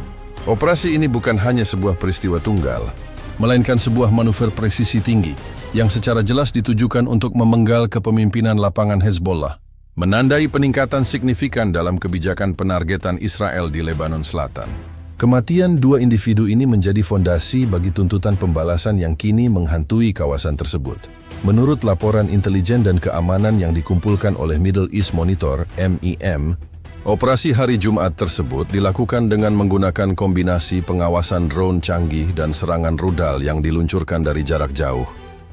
Operasi ini bukan hanya sebuah peristiwa tunggal, melainkan sebuah manuver presisi tinggi yang secara jelas ditujukan untuk memenggal kepemimpinan lapangan Hezbollah, menandai peningkatan signifikan dalam kebijakan penargetan Israel di Lebanon Selatan. Kematian 2 individu ini menjadi fondasi bagi tuntutan pembalasan yang kini menghantui kawasan tersebut. Menurut laporan intelijen dan keamanan yang dikumpulkan oleh Middle East Monitor, MEM, operasi hari Jumat tersebut dilakukan dengan menggunakan kombinasi pengawasan drone canggih dan serangan rudal yang diluncurkan dari jarak jauh.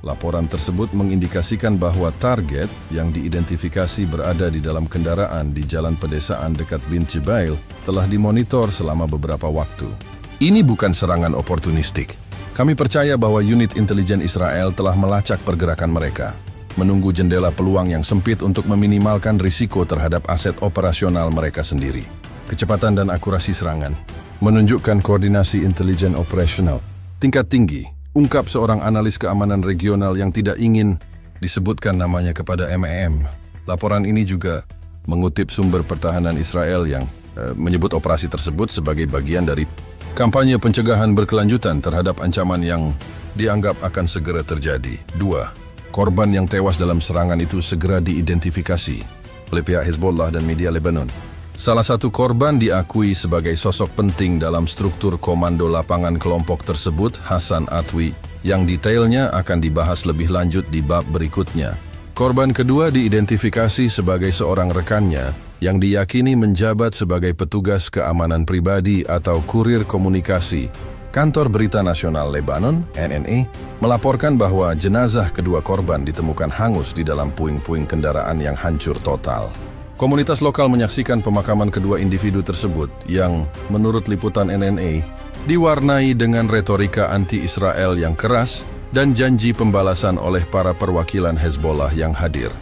Laporan tersebut mengindikasikan bahwa target yang diidentifikasi berada di dalam kendaraan di jalan pedesaan dekat Bint Jbeil telah dimonitor selama beberapa waktu. Ini bukan serangan oportunistik. Kami percaya bahwa unit intelijen Israel telah melacak pergerakan mereka, menunggu jendela peluang yang sempit untuk meminimalkan risiko terhadap aset operasional mereka sendiri. Kecepatan dan akurasi serangan menunjukkan koordinasi intelijen operasional tingkat tinggi, ungkap seorang analis keamanan regional yang tidak ingin disebutkan namanya kepada MEM. Laporan ini juga mengutip sumber pertahanan Israel yang menyebut operasi tersebut sebagai bagian dari Kampanye pencegahan berkelanjutan terhadap ancaman yang dianggap akan segera terjadi. 2. Korban yang tewas dalam serangan itu segera diidentifikasi oleh pihak Hezbollah dan media Lebanon. Salah satu korban diakui sebagai sosok penting dalam struktur komando lapangan kelompok tersebut, Hasan Atwi, yang detailnya akan dibahas lebih lanjut di bab berikutnya. Korban kedua diidentifikasi sebagai seorang rekannya yang diyakini menjabat sebagai petugas keamanan pribadi atau kurir komunikasi. Kantor Berita Nasional Lebanon, NNA, melaporkan bahwa jenazah kedua korban ditemukan hangus di dalam puing-puing kendaraan yang hancur total. Komunitas lokal menyaksikan pemakaman kedua individu tersebut yang, menurut liputan NNA, diwarnai dengan retorika anti-Israel yang keras dan janji pembalasan oleh para perwakilan Hezbollah yang hadir.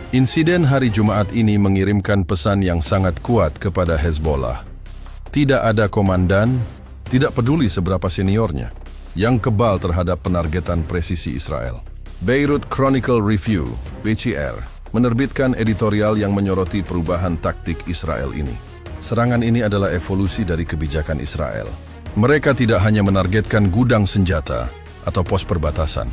Insiden hari Jumat ini mengirimkan pesan yang sangat kuat kepada Hezbollah. Tidak ada komandan, tidak peduli seberapa seniornya, yang kebal terhadap penargetan presisi Israel. Beirut Chronicle Review, BCR, menerbitkan editorial yang menyoroti perubahan taktik Israel ini. Serangan ini adalah evolusi dari kebijakan Israel. Mereka tidak hanya menargetkan gudang senjata atau pos perbatasan.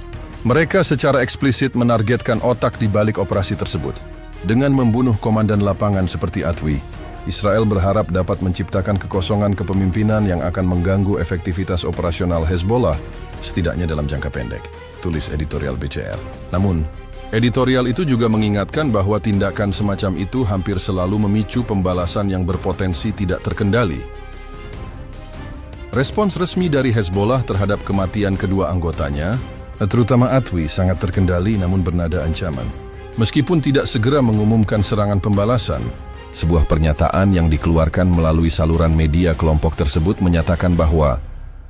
Mereka secara eksplisit menargetkan otak di balik operasi tersebut. Dengan membunuh komandan lapangan seperti Atwi, Israel berharap dapat menciptakan kekosongan kepemimpinan yang akan mengganggu efektivitas operasional Hezbollah, setidaknya dalam jangka pendek, tulis editorial BCR. Namun, editorial itu juga mengingatkan bahwa tindakan semacam itu hampir selalu memicu pembalasan yang berpotensi tidak terkendali. Respons resmi dari Hezbollah terhadap kematian kedua anggotanya, terutama Atwi, sangat terkendali namun bernada ancaman. Meskipun tidak segera mengumumkan serangan pembalasan, sebuah pernyataan yang dikeluarkan melalui saluran media kelompok tersebut menyatakan bahwa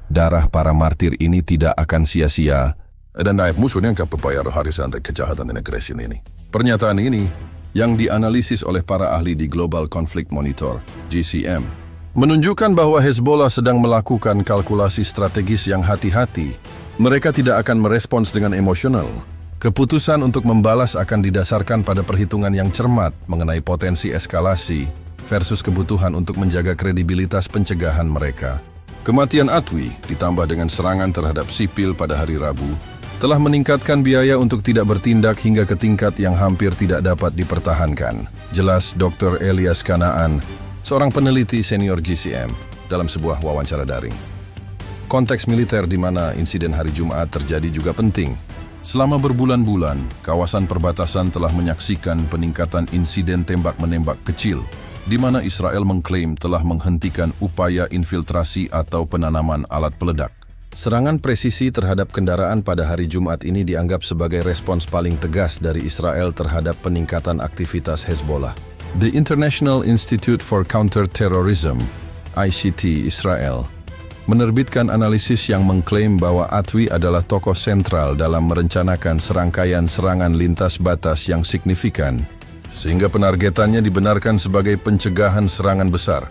darah para martir ini tidak akan sia-sia dan naib musuhnya yang berbayar harisan dari kejahatan dan agresi ini. Pernyataan ini yang dianalisis oleh para ahli di Global Conflict Monitor, GCM, menunjukkan bahwa Hezbollah sedang melakukan kalkulasi strategis yang hati-hati. Mereka tidak akan merespons dengan emosional. Keputusan untuk membalas akan didasarkan pada perhitungan yang cermat mengenai potensi eskalasi versus kebutuhan untuk menjaga kredibilitas pencegahan mereka. Kematian Atwi ditambah dengan serangan terhadap sipil pada hari Rabu telah meningkatkan biaya untuk tidak bertindak hingga ke tingkat yang hampir tidak dapat dipertahankan. Jelas Dr. Elias Kanaan, seorang peneliti senior GCM, dalam sebuah wawancara daring. Konteks militer di mana insiden hari Jumat terjadi juga penting. Selama berbulan-bulan, kawasan perbatasan telah menyaksikan peningkatan insiden tembak-menembak kecil, di mana Israel mengklaim telah menghentikan upaya infiltrasi atau penanaman alat peledak. Serangan presisi terhadap kendaraan pada hari Jumat ini dianggap sebagai respons paling tegas dari Israel terhadap peningkatan aktivitas Hezbollah. The International Institute for Counter-Terrorism, ICT Israel, menerbitkan analisis yang mengklaim bahwa Atwi adalah tokoh sentral dalam merencanakan serangkaian serangan lintas batas yang signifikan, sehingga penargetannya dibenarkan sebagai pencegahan serangan besar.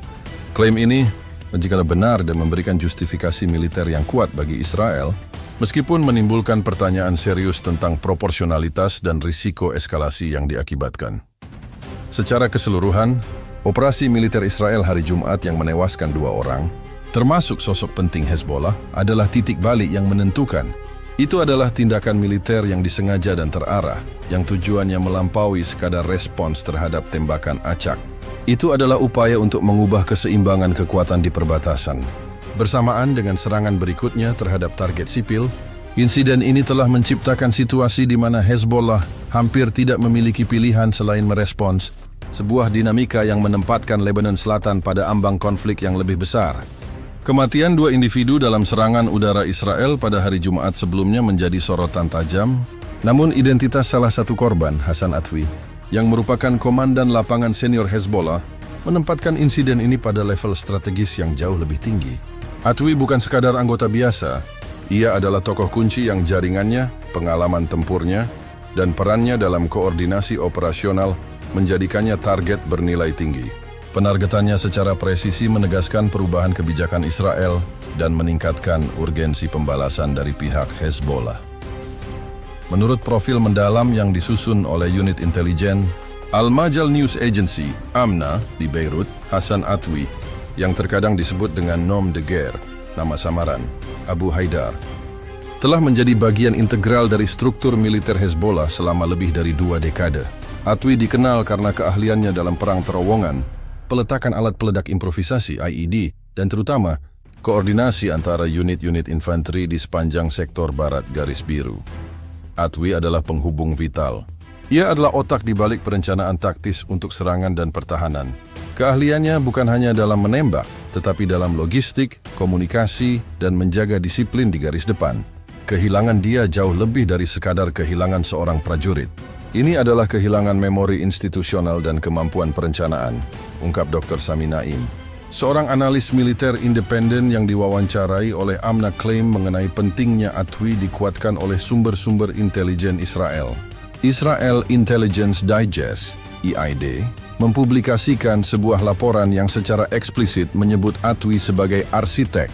Klaim ini, jika benar dan memberikan justifikasi militer yang kuat bagi Israel, meskipun menimbulkan pertanyaan serius tentang proporsionalitas dan risiko eskalasi yang diakibatkan. Secara keseluruhan, operasi militer Israel hari Jumat yang menewaskan 2 orang, termasuk sosok penting Hezbollah, adalah titik balik yang menentukan. Itu adalah tindakan militer yang disengaja dan terarah, yang tujuannya melampaui sekadar respons terhadap tembakan acak. Itu adalah upaya untuk mengubah keseimbangan kekuatan di perbatasan. Bersamaan dengan serangan berikutnya terhadap target sipil, insiden ini telah menciptakan situasi di mana Hezbollah hampir tidak memiliki pilihan selain merespons, sebuah dinamika yang menempatkan Lebanon Selatan pada ambang konflik yang lebih besar. Kematian 2 individu dalam serangan udara Israel pada hari Jumat sebelumnya menjadi sorotan tajam, namun identitas salah satu korban, Hasan Atwi, yang merupakan komandan lapangan senior Hezbollah, menempatkan insiden ini pada level strategis yang jauh lebih tinggi. Atwi bukan sekadar anggota biasa, ia adalah tokoh kunci yang jaringannya, pengalaman tempurnya, dan perannya dalam koordinasi operasional menjadikannya target bernilai tinggi. Penargetannya secara presisi menegaskan perubahan kebijakan Israel dan meningkatkan urgensi pembalasan dari pihak Hezbollah. Menurut profil mendalam yang disusun oleh unit intelijen Al-Majal News Agency, AMNA, di Beirut, Hasan Atwi yang terkadang disebut dengan nom de guerre, nama samaran, Abu Haidar, telah menjadi bagian integral dari struktur militer Hezbollah selama lebih dari 2 dekade. Atwi dikenal karena keahliannya dalam perang terowongan, peletakan alat peledak improvisasi IED, dan terutama koordinasi antara unit-unit infanteri di sepanjang sektor barat garis biru. Atwi adalah penghubung vital. Ia adalah otak di balik perencanaan taktis untuk serangan dan pertahanan. Keahliannya bukan hanya dalam menembak, tetapi dalam logistik, komunikasi, dan menjaga disiplin di garis depan. Kehilangan dia jauh lebih dari sekadar kehilangan seorang prajurit. Ini adalah kehilangan memori institusional dan kemampuan perencanaan, ungkap Dr. Sami Naim. Seorang analis militer independen yang diwawancarai oleh AMNA klaim mengenai pentingnya Atwi dikuatkan oleh sumber-sumber intelijen Israel. Israel Intelligence Digest, EID, mempublikasikan sebuah laporan yang secara eksplisit menyebut Atwi sebagai arsitek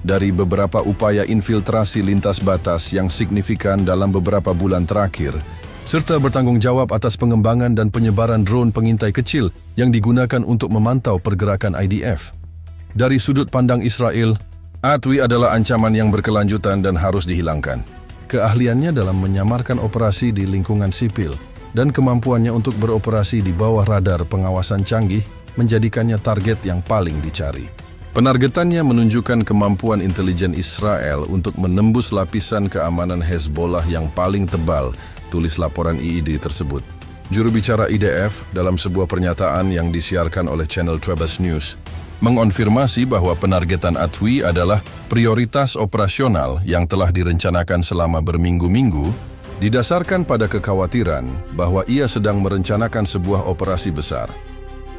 dari beberapa upaya infiltrasi lintas batas yang signifikan dalam beberapa bulan terakhir, serta bertanggung jawab atas pengembangan dan penyebaran drone pengintai kecil yang digunakan untuk memantau pergerakan IDF. Dari sudut pandang Israel, Atwi adalah ancaman yang berkelanjutan dan harus dihilangkan. Keahliannya dalam menyamarkan operasi di lingkungan sipil dan kemampuannya untuk beroperasi di bawah radar pengawasan canggih menjadikannya target yang paling dicari. Penargetannya menunjukkan kemampuan intelijen Israel untuk menembus lapisan keamanan Hezbollah yang paling tebal, tulis laporan IED tersebut. Juru bicara IDF dalam sebuah pernyataan yang disiarkan oleh channel Trebas News mengonfirmasi bahwa penargetan Atwi adalah prioritas operasional yang telah direncanakan selama berminggu-minggu, didasarkan pada kekhawatiran bahwa ia sedang merencanakan sebuah operasi besar.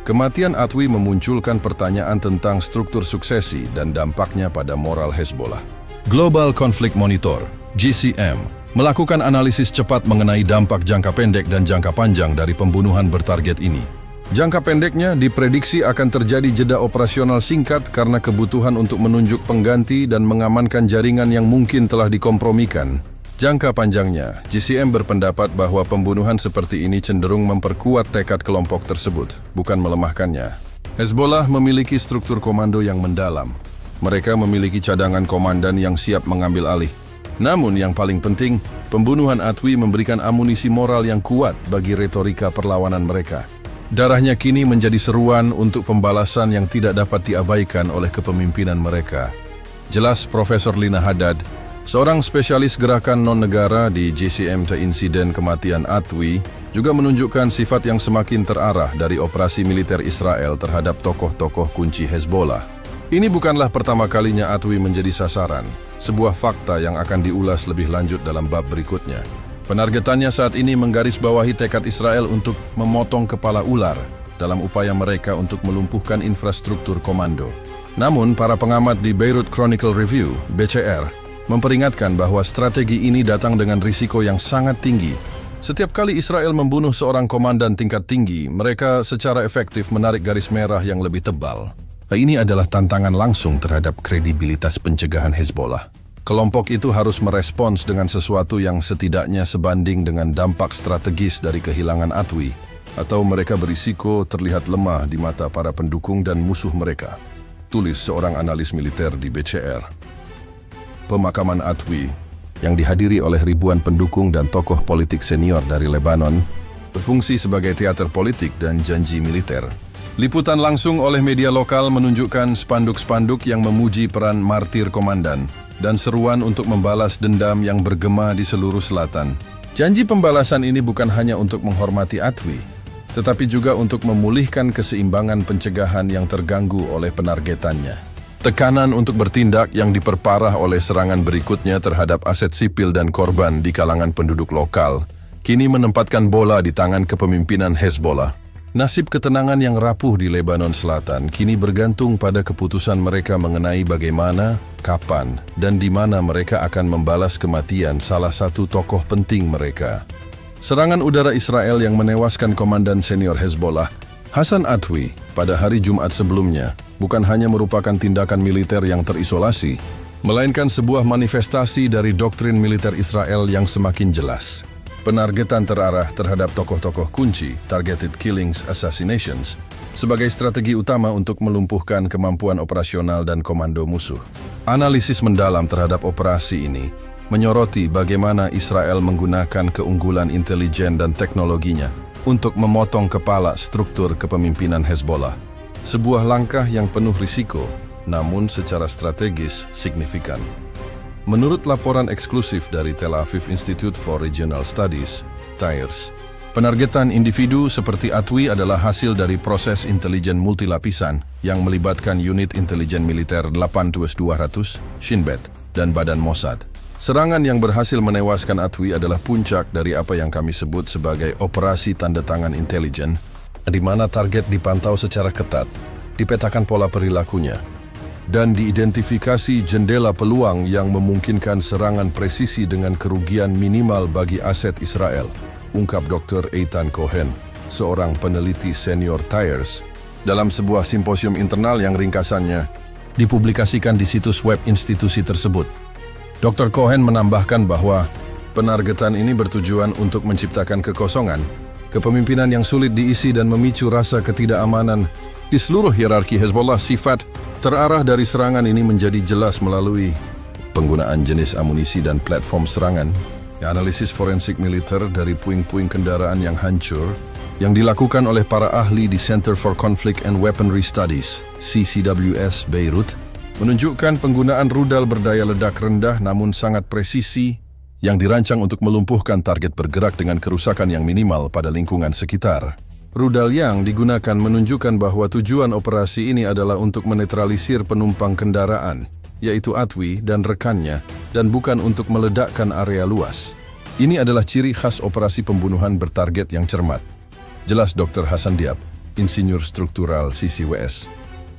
Kematian Atwi memunculkan pertanyaan tentang struktur suksesi dan dampaknya pada moral Hezbollah. Global Conflict Monitor, GCM, melakukan analisis cepat mengenai dampak jangka pendek dan jangka panjang dari pembunuhan bertarget ini. Jangka pendeknya diprediksi akan terjadi jeda operasional singkat karena kebutuhan untuk menunjuk pengganti dan mengamankan jaringan yang mungkin telah dikompromikan. Jangka panjangnya, GCM berpendapat bahwa pembunuhan seperti ini cenderung memperkuat tekad kelompok tersebut, bukan melemahkannya. Hezbollah memiliki struktur komando yang mendalam. Mereka memiliki cadangan komandan yang siap mengambil alih. Namun yang paling penting, pembunuhan Atwi memberikan amunisi moral yang kuat bagi retorika perlawanan mereka. Darahnya kini menjadi seruan untuk pembalasan yang tidak dapat diabaikan oleh kepemimpinan mereka. Jelas Profesor Lina Haddad, seorang spesialis gerakan non-negara di GCM insiden kematian Atwi, juga menunjukkan sifat yang semakin terarah dari operasi militer Israel terhadap tokoh-tokoh kunci Hezbollah. Ini bukanlah pertama kalinya Atwi menjadi sasaran, sebuah fakta yang akan diulas lebih lanjut dalam bab berikutnya. Penargetannya saat ini menggarisbawahi tekad Israel untuk memotong kepala ular dalam upaya mereka untuk melumpuhkan infrastruktur komando. Namun, para pengamat di Beirut Chronicle Review, BCR, memperingatkan bahwa strategi ini datang dengan risiko yang sangat tinggi. Setiap kali Israel membunuh seorang komandan tingkat tinggi, mereka secara efektif menarik garis merah yang lebih tebal. Ini adalah tantangan langsung terhadap kredibilitas pencegahan Hezbollah. Kelompok itu harus merespons dengan sesuatu yang setidaknya sebanding dengan dampak strategis dari kehilangan Atwi, atau mereka berisiko terlihat lemah di mata para pendukung dan musuh mereka, tulis seorang analis militer di BCR. Pemakaman Atwi, yang dihadiri oleh ribuan pendukung dan tokoh politik senior dari Lebanon, berfungsi sebagai teater politik dan janji militer. Liputan langsung oleh media lokal menunjukkan spanduk-spanduk yang memuji peran martir komandan, dan seruan untuk membalas dendam yang bergema di seluruh selatan. Janji pembalasan ini bukan hanya untuk menghormati Atwi, tetapi juga untuk memulihkan keseimbangan pencegahan yang terganggu oleh penargetannya. Tekanan untuk bertindak yang diperparah oleh serangan berikutnya terhadap aset sipil dan korban di kalangan penduduk lokal, kini menempatkan bola di tangan kepemimpinan Hezbollah. Nasib ketenangan yang rapuh di Lebanon Selatan kini bergantung pada keputusan mereka mengenai bagaimana, kapan, dan di mana mereka akan membalas kematian salah satu tokoh penting mereka. Serangan udara Israel yang menewaskan komandan senior Hezbollah, Hassan Atwi, pada hari Jumat sebelumnya, bukan hanya merupakan tindakan militer yang terisolasi, melainkan sebuah manifestasi dari doktrin militer Israel yang semakin jelas. Penargetan terarah terhadap tokoh-tokoh kunci, targeted killings, assassinations, sebagai strategi utama untuk melumpuhkan kemampuan operasional dan komando musuh. Analisis mendalam terhadap operasi ini menyoroti bagaimana Israel menggunakan keunggulan intelijen dan teknologinya untuk memotong kepala struktur kepemimpinan Hezbollah. Sebuah langkah yang penuh risiko, namun secara strategis signifikan. Menurut laporan eksklusif dari Tel Aviv Institute for Regional Studies, TIRS, penargetan individu seperti Atwi adalah hasil dari proses intelijen multilapisan yang melibatkan unit intelijen militer 8-200, Shin Bet, dan Badan Mossad. Serangan yang berhasil menewaskan Atwi adalah puncak dari apa yang kami sebut sebagai operasi tanda tangan intelijen, di mana target dipantau secara ketat, dipetakan pola perilakunya, dan diidentifikasi jendela peluang yang memungkinkan serangan presisi dengan kerugian minimal bagi aset Israel, ungkap Dr. Eitan Cohen, seorang peneliti senior TIRS, dalam sebuah simposium internal yang ringkasannya dipublikasikan di situs web institusi tersebut. Dr. Cohen menambahkan bahwa penargetan ini bertujuan untuk menciptakan kekosongan, kepemimpinan yang sulit diisi dan memicu rasa ketidakamanan di seluruh hierarki Hezbollah. Sifat terarah dari serangan ini menjadi jelas melalui penggunaan jenis amunisi dan platform serangan, analisis forensik militer dari puing-puing kendaraan yang hancur, yang dilakukan oleh para ahli di Center for Conflict and Weaponry Studies, CCWS, Beirut, menunjukkan penggunaan rudal berdaya ledak rendah namun sangat presisi yang dirancang untuk melumpuhkan target bergerak dengan kerusakan yang minimal pada lingkungan sekitar. Rudal yang digunakan menunjukkan bahwa tujuan operasi ini adalah untuk menetralisir penumpang kendaraan, yaitu Atwi dan rekannya, dan bukan untuk meledakkan area luas. Ini adalah ciri khas operasi pembunuhan bertarget yang cermat. Jelas Dr. Hasan Diab, insinyur struktural CCWS,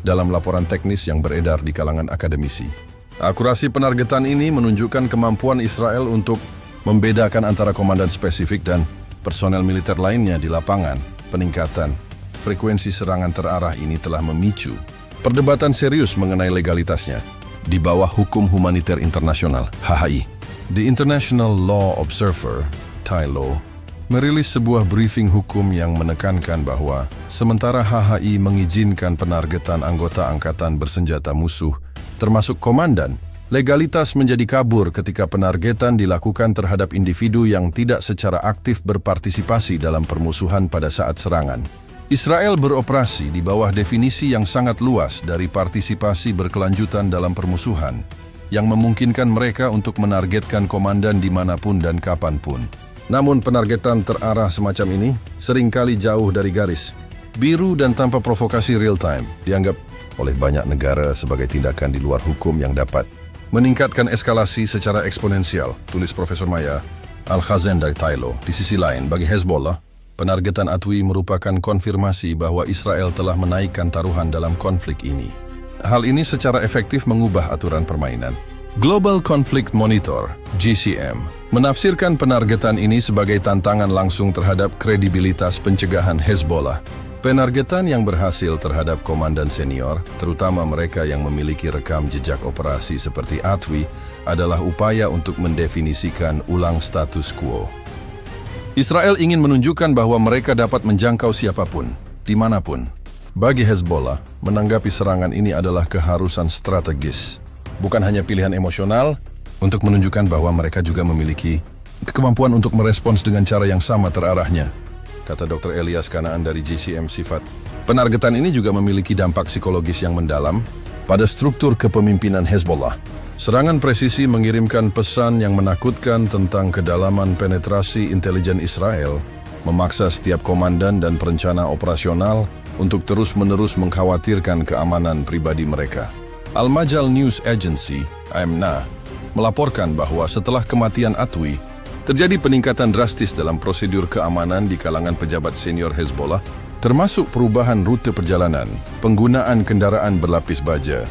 dalam laporan teknis yang beredar di kalangan akademisi. Akurasi penargetan ini menunjukkan kemampuan Israel untuk membedakan antara komandan spesifik dan personel militer lainnya di lapangan. Peningkatan frekuensi serangan terarah ini telah memicu perdebatan serius mengenai legalitasnya di bawah hukum humaniter internasional, HHI. The International Law Observer, TILO, merilis sebuah briefing hukum yang menekankan bahwa sementara HHI mengizinkan penargetan anggota angkatan bersenjata musuh, termasuk komandan, legalitas menjadi kabur ketika penargetan dilakukan terhadap individu yang tidak secara aktif berpartisipasi dalam permusuhan pada saat serangan. Israel beroperasi di bawah definisi yang sangat luas dari partisipasi berkelanjutan dalam permusuhan, yang memungkinkan mereka untuk menargetkan komandan dimanapun dan kapanpun. Namun penargetan terarah semacam ini seringkali jauh dari garis biru dan tanpa provokasi real-time dianggap oleh banyak negara sebagai tindakan di luar hukum yang dapat meningkatkan eskalasi secara eksponensial, tulis Profesor Maya Al-Khazen dari TILO. Di sisi lain, bagi Hezbollah, penargetan Atwi merupakan konfirmasi bahwa Israel telah menaikkan taruhan dalam konflik ini. Hal ini secara efektif mengubah aturan permainan. Global Conflict Monitor, GCM, menafsirkan penargetan ini sebagai tantangan langsung terhadap kredibilitas pencegahan Hezbollah. Penargetan yang berhasil terhadap komandan senior, terutama mereka yang memiliki rekam jejak operasi seperti Atwi, adalah upaya untuk mendefinisikan ulang status quo. Israel ingin menunjukkan bahwa mereka dapat menjangkau siapapun, dimanapun. Bagi Hezbollah, menanggapi serangan ini adalah keharusan strategis, bukan hanya pilihan emosional, untuk menunjukkan bahwa mereka juga memiliki kemampuan untuk merespons dengan cara yang sama terarahnya, kata Dr. Elias Kanaan dari GCM. Sifat penargetan ini juga memiliki dampak psikologis yang mendalam pada struktur kepemimpinan Hezbollah. Serangan presisi mengirimkan pesan yang menakutkan tentang kedalaman penetrasi intelijen Israel, memaksa setiap komandan dan perencana operasional untuk terus-menerus mengkhawatirkan keamanan pribadi mereka. Al-Majal News Agency, AMNA, melaporkan bahwa setelah kematian Atwi, terjadi peningkatan drastis dalam prosedur keamanan di kalangan pejabat senior Hezbollah, termasuk perubahan rute perjalanan, penggunaan kendaraan berlapis baja,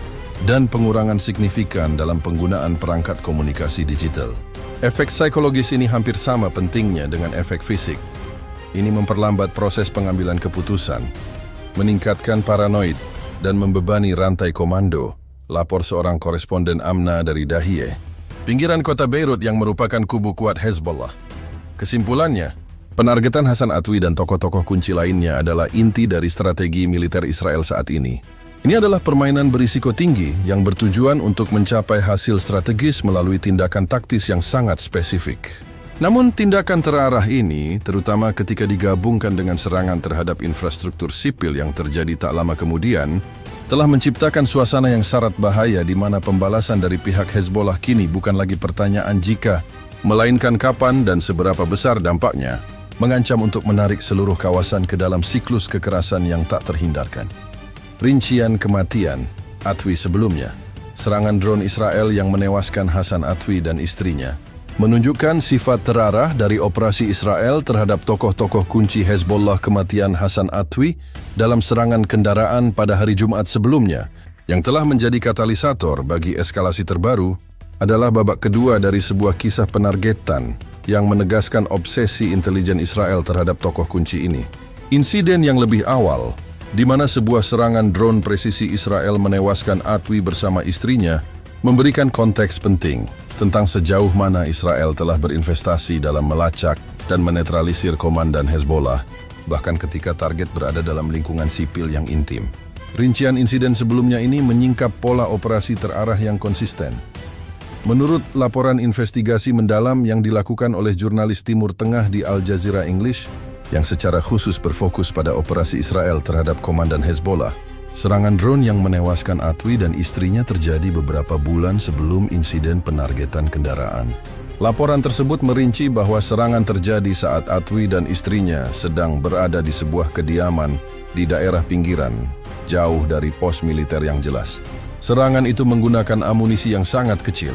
dan pengurangan signifikan dalam penggunaan perangkat komunikasi digital. Efek psikologis ini hampir sama pentingnya dengan efek fisik. Ini memperlambat proses pengambilan keputusan, meningkatkan paranoid, dan membebani rantai komando, lapor seorang koresponden AMNA dari Dahiyeh, pinggiran kota Beirut yang merupakan kubu kuat Hezbollah. Kesimpulannya, Penargetan Hasan Atwi dan tokoh-tokoh kunci lainnya adalah inti dari strategi militer Israel saat ini. Ini adalah permainan berisiko tinggi yang bertujuan untuk mencapai hasil strategis melalui tindakan taktis yang sangat spesifik. Namun tindakan terarah ini, terutama ketika digabungkan dengan serangan terhadap infrastruktur sipil yang terjadi tak lama kemudian, telah menciptakan suasana yang syarat bahaya di mana pembalasan dari pihak Hezbollah kini bukan lagi pertanyaan jika, melainkan kapan dan seberapa besar dampaknya, mengancam untuk menarik seluruh kawasan ke dalam siklus kekerasan yang tak terhindarkan. Rincian kematian Atwi sebelumnya, serangan drone Israel yang menewaskan Hasan Atwi dan istrinya, menunjukkan sifat terarah dari operasi Israel terhadap tokoh-tokoh kunci Hezbollah. Kematian Hasan Atwi dalam serangan kendaraan pada hari Jumat sebelumnya, yang telah menjadi katalisator bagi eskalasi terbaru, adalah babak kedua dari sebuah kisah penargetan yang menegaskan obsesi intelijen Israel terhadap tokoh kunci ini. Insiden yang lebih awal, di mana sebuah serangan drone presisi Israel menewaskan Atwi bersama istrinya, memberikan konteks penting tentang sejauh mana Israel telah berinvestasi dalam melacak dan menetralisir komandan Hezbollah, bahkan ketika target berada dalam lingkungan sipil yang intim. Rincian insiden sebelumnya ini menyingkap pola operasi terarah yang konsisten. Menurut laporan investigasi mendalam yang dilakukan oleh jurnalis Timur Tengah di Al Jazeera English, yang secara khusus berfokus pada operasi Israel terhadap komandan Hezbollah, serangan drone yang menewaskan Atwi dan istrinya terjadi beberapa bulan sebelum insiden penargetan kendaraan. Laporan tersebut merinci bahwa serangan terjadi saat Atwi dan istrinya sedang berada di sebuah kediaman di daerah pinggiran, jauh dari pos militer yang jelas. Serangan itu menggunakan amunisi yang sangat kecil,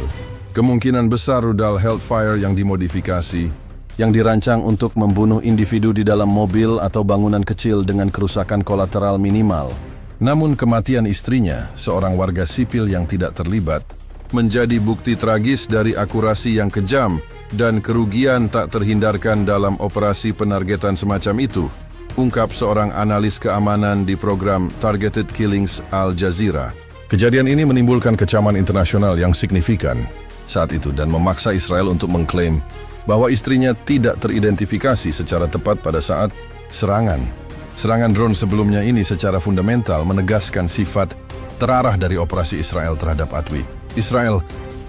kemungkinan besar rudal Hellfire yang dimodifikasi, yang dirancang untuk membunuh individu di dalam mobil atau bangunan kecil dengan kerusakan kolateral minimal. Namun kematian istrinya, seorang warga sipil yang tidak terlibat, menjadi bukti tragis dari akurasi yang kejam dan kerugian tak terhindarkan dalam operasi penargetan semacam itu, ungkap seorang analis keamanan di program Targeted Killings Al Jazeera. Kejadian ini menimbulkan kecaman internasional yang signifikan saat itu dan memaksa Israel untuk mengklaim bahwa istrinya tidak teridentifikasi secara tepat pada saat serangan. Serangan drone sebelumnya ini secara fundamental menegaskan sifat terarah dari operasi Israel terhadap Atwi. Israel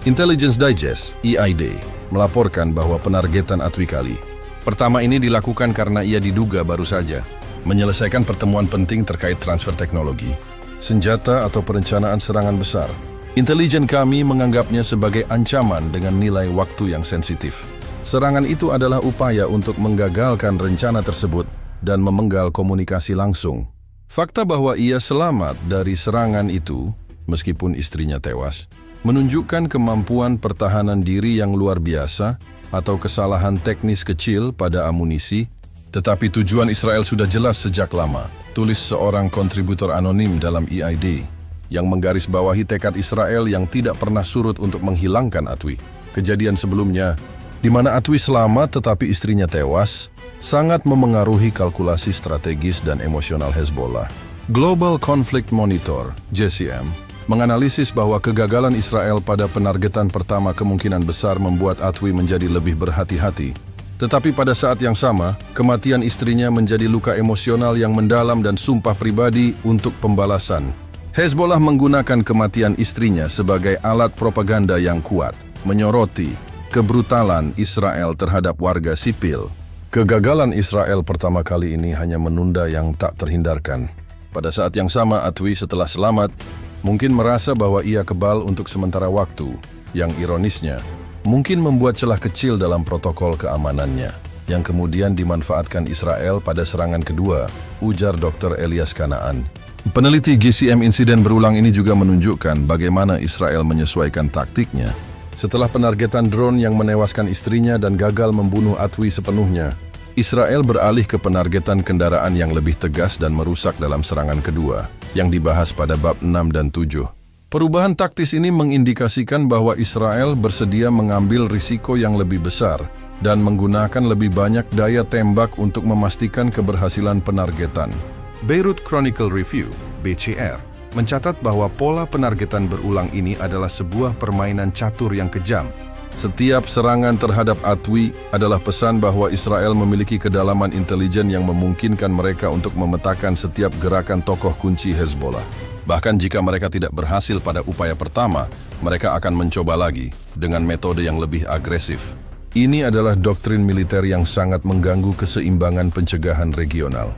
Intelligence Digest (EID) melaporkan bahwa penargetan Atwi kali pertama ini dilakukan karena ia diduga baru saja menyelesaikan pertemuan penting terkait transfer teknologi, senjata atau perencanaan serangan besar. Intelijen kami menganggapnya sebagai ancaman dengan nilai waktu yang sensitif. Serangan itu adalah upaya untuk menggagalkan rencana tersebut dan memenggal komunikasi langsung. Fakta bahwa ia selamat dari serangan itu, meskipun istrinya tewas, menunjukkan kemampuan pertahanan diri yang luar biasa atau kesalahan teknis kecil pada amunisi, tetapi tujuan Israel sudah jelas sejak lama, tulis seorang kontributor anonim dalam EID, yang menggarisbawahi tekad Israel yang tidak pernah surut untuk menghilangkan Atwi. Kejadian sebelumnya, di mana Atwi selamat tetapi istrinya tewas, sangat memengaruhi kalkulasi strategis dan emosional Hezbollah. Global Conflict Monitor, JCM, menganalisis bahwa kegagalan Israel pada penargetan pertama kemungkinan besar membuat Atwi menjadi lebih berhati-hati. Tetapi pada saat yang sama, kematian istrinya menjadi luka emosional yang mendalam dan sumpah pribadi untuk pembalasan. Hezbollah menggunakan kematian istrinya sebagai alat propaganda yang kuat, menyoroti kebrutalan Israel terhadap warga sipil. Kegagalan Israel pertama kali ini hanya menunda yang tak terhindarkan. Pada saat yang sama, Atwi setelah selamat mungkin merasa bahwa ia kebal untuk sementara waktu, yang ironisnya mungkin membuat celah kecil dalam protokol keamanannya, yang kemudian dimanfaatkan Israel pada serangan kedua, ujar Dr. Elias Kanaan. Peneliti GCM insiden berulang ini juga menunjukkan bagaimana Israel menyesuaikan taktiknya. Setelah penargetan drone yang menewaskan istrinya dan gagal membunuh Atwi sepenuhnya, Israel beralih ke penargetan kendaraan yang lebih tegas dan merusak dalam serangan kedua, yang dibahas pada bab 6 dan 7. Perubahan taktis ini mengindikasikan bahwa Israel bersedia mengambil risiko yang lebih besar dan menggunakan lebih banyak daya tembak untuk memastikan keberhasilan penargetan. Beirut Chronicle Review, BCR, mencatat bahwa pola penargetan berulang ini adalah sebuah permainan catur yang kejam, Setiap serangan terhadap Atwi adalah pesan bahwa Israel memiliki kedalaman intelijen yang memungkinkan mereka untuk memetakan setiap gerakan tokoh kunci Hezbollah. Bahkan jika mereka tidak berhasil pada upaya pertama, mereka akan mencoba lagi dengan metode yang lebih agresif. Ini adalah doktrin militer yang sangat mengganggu keseimbangan pencegahan regional.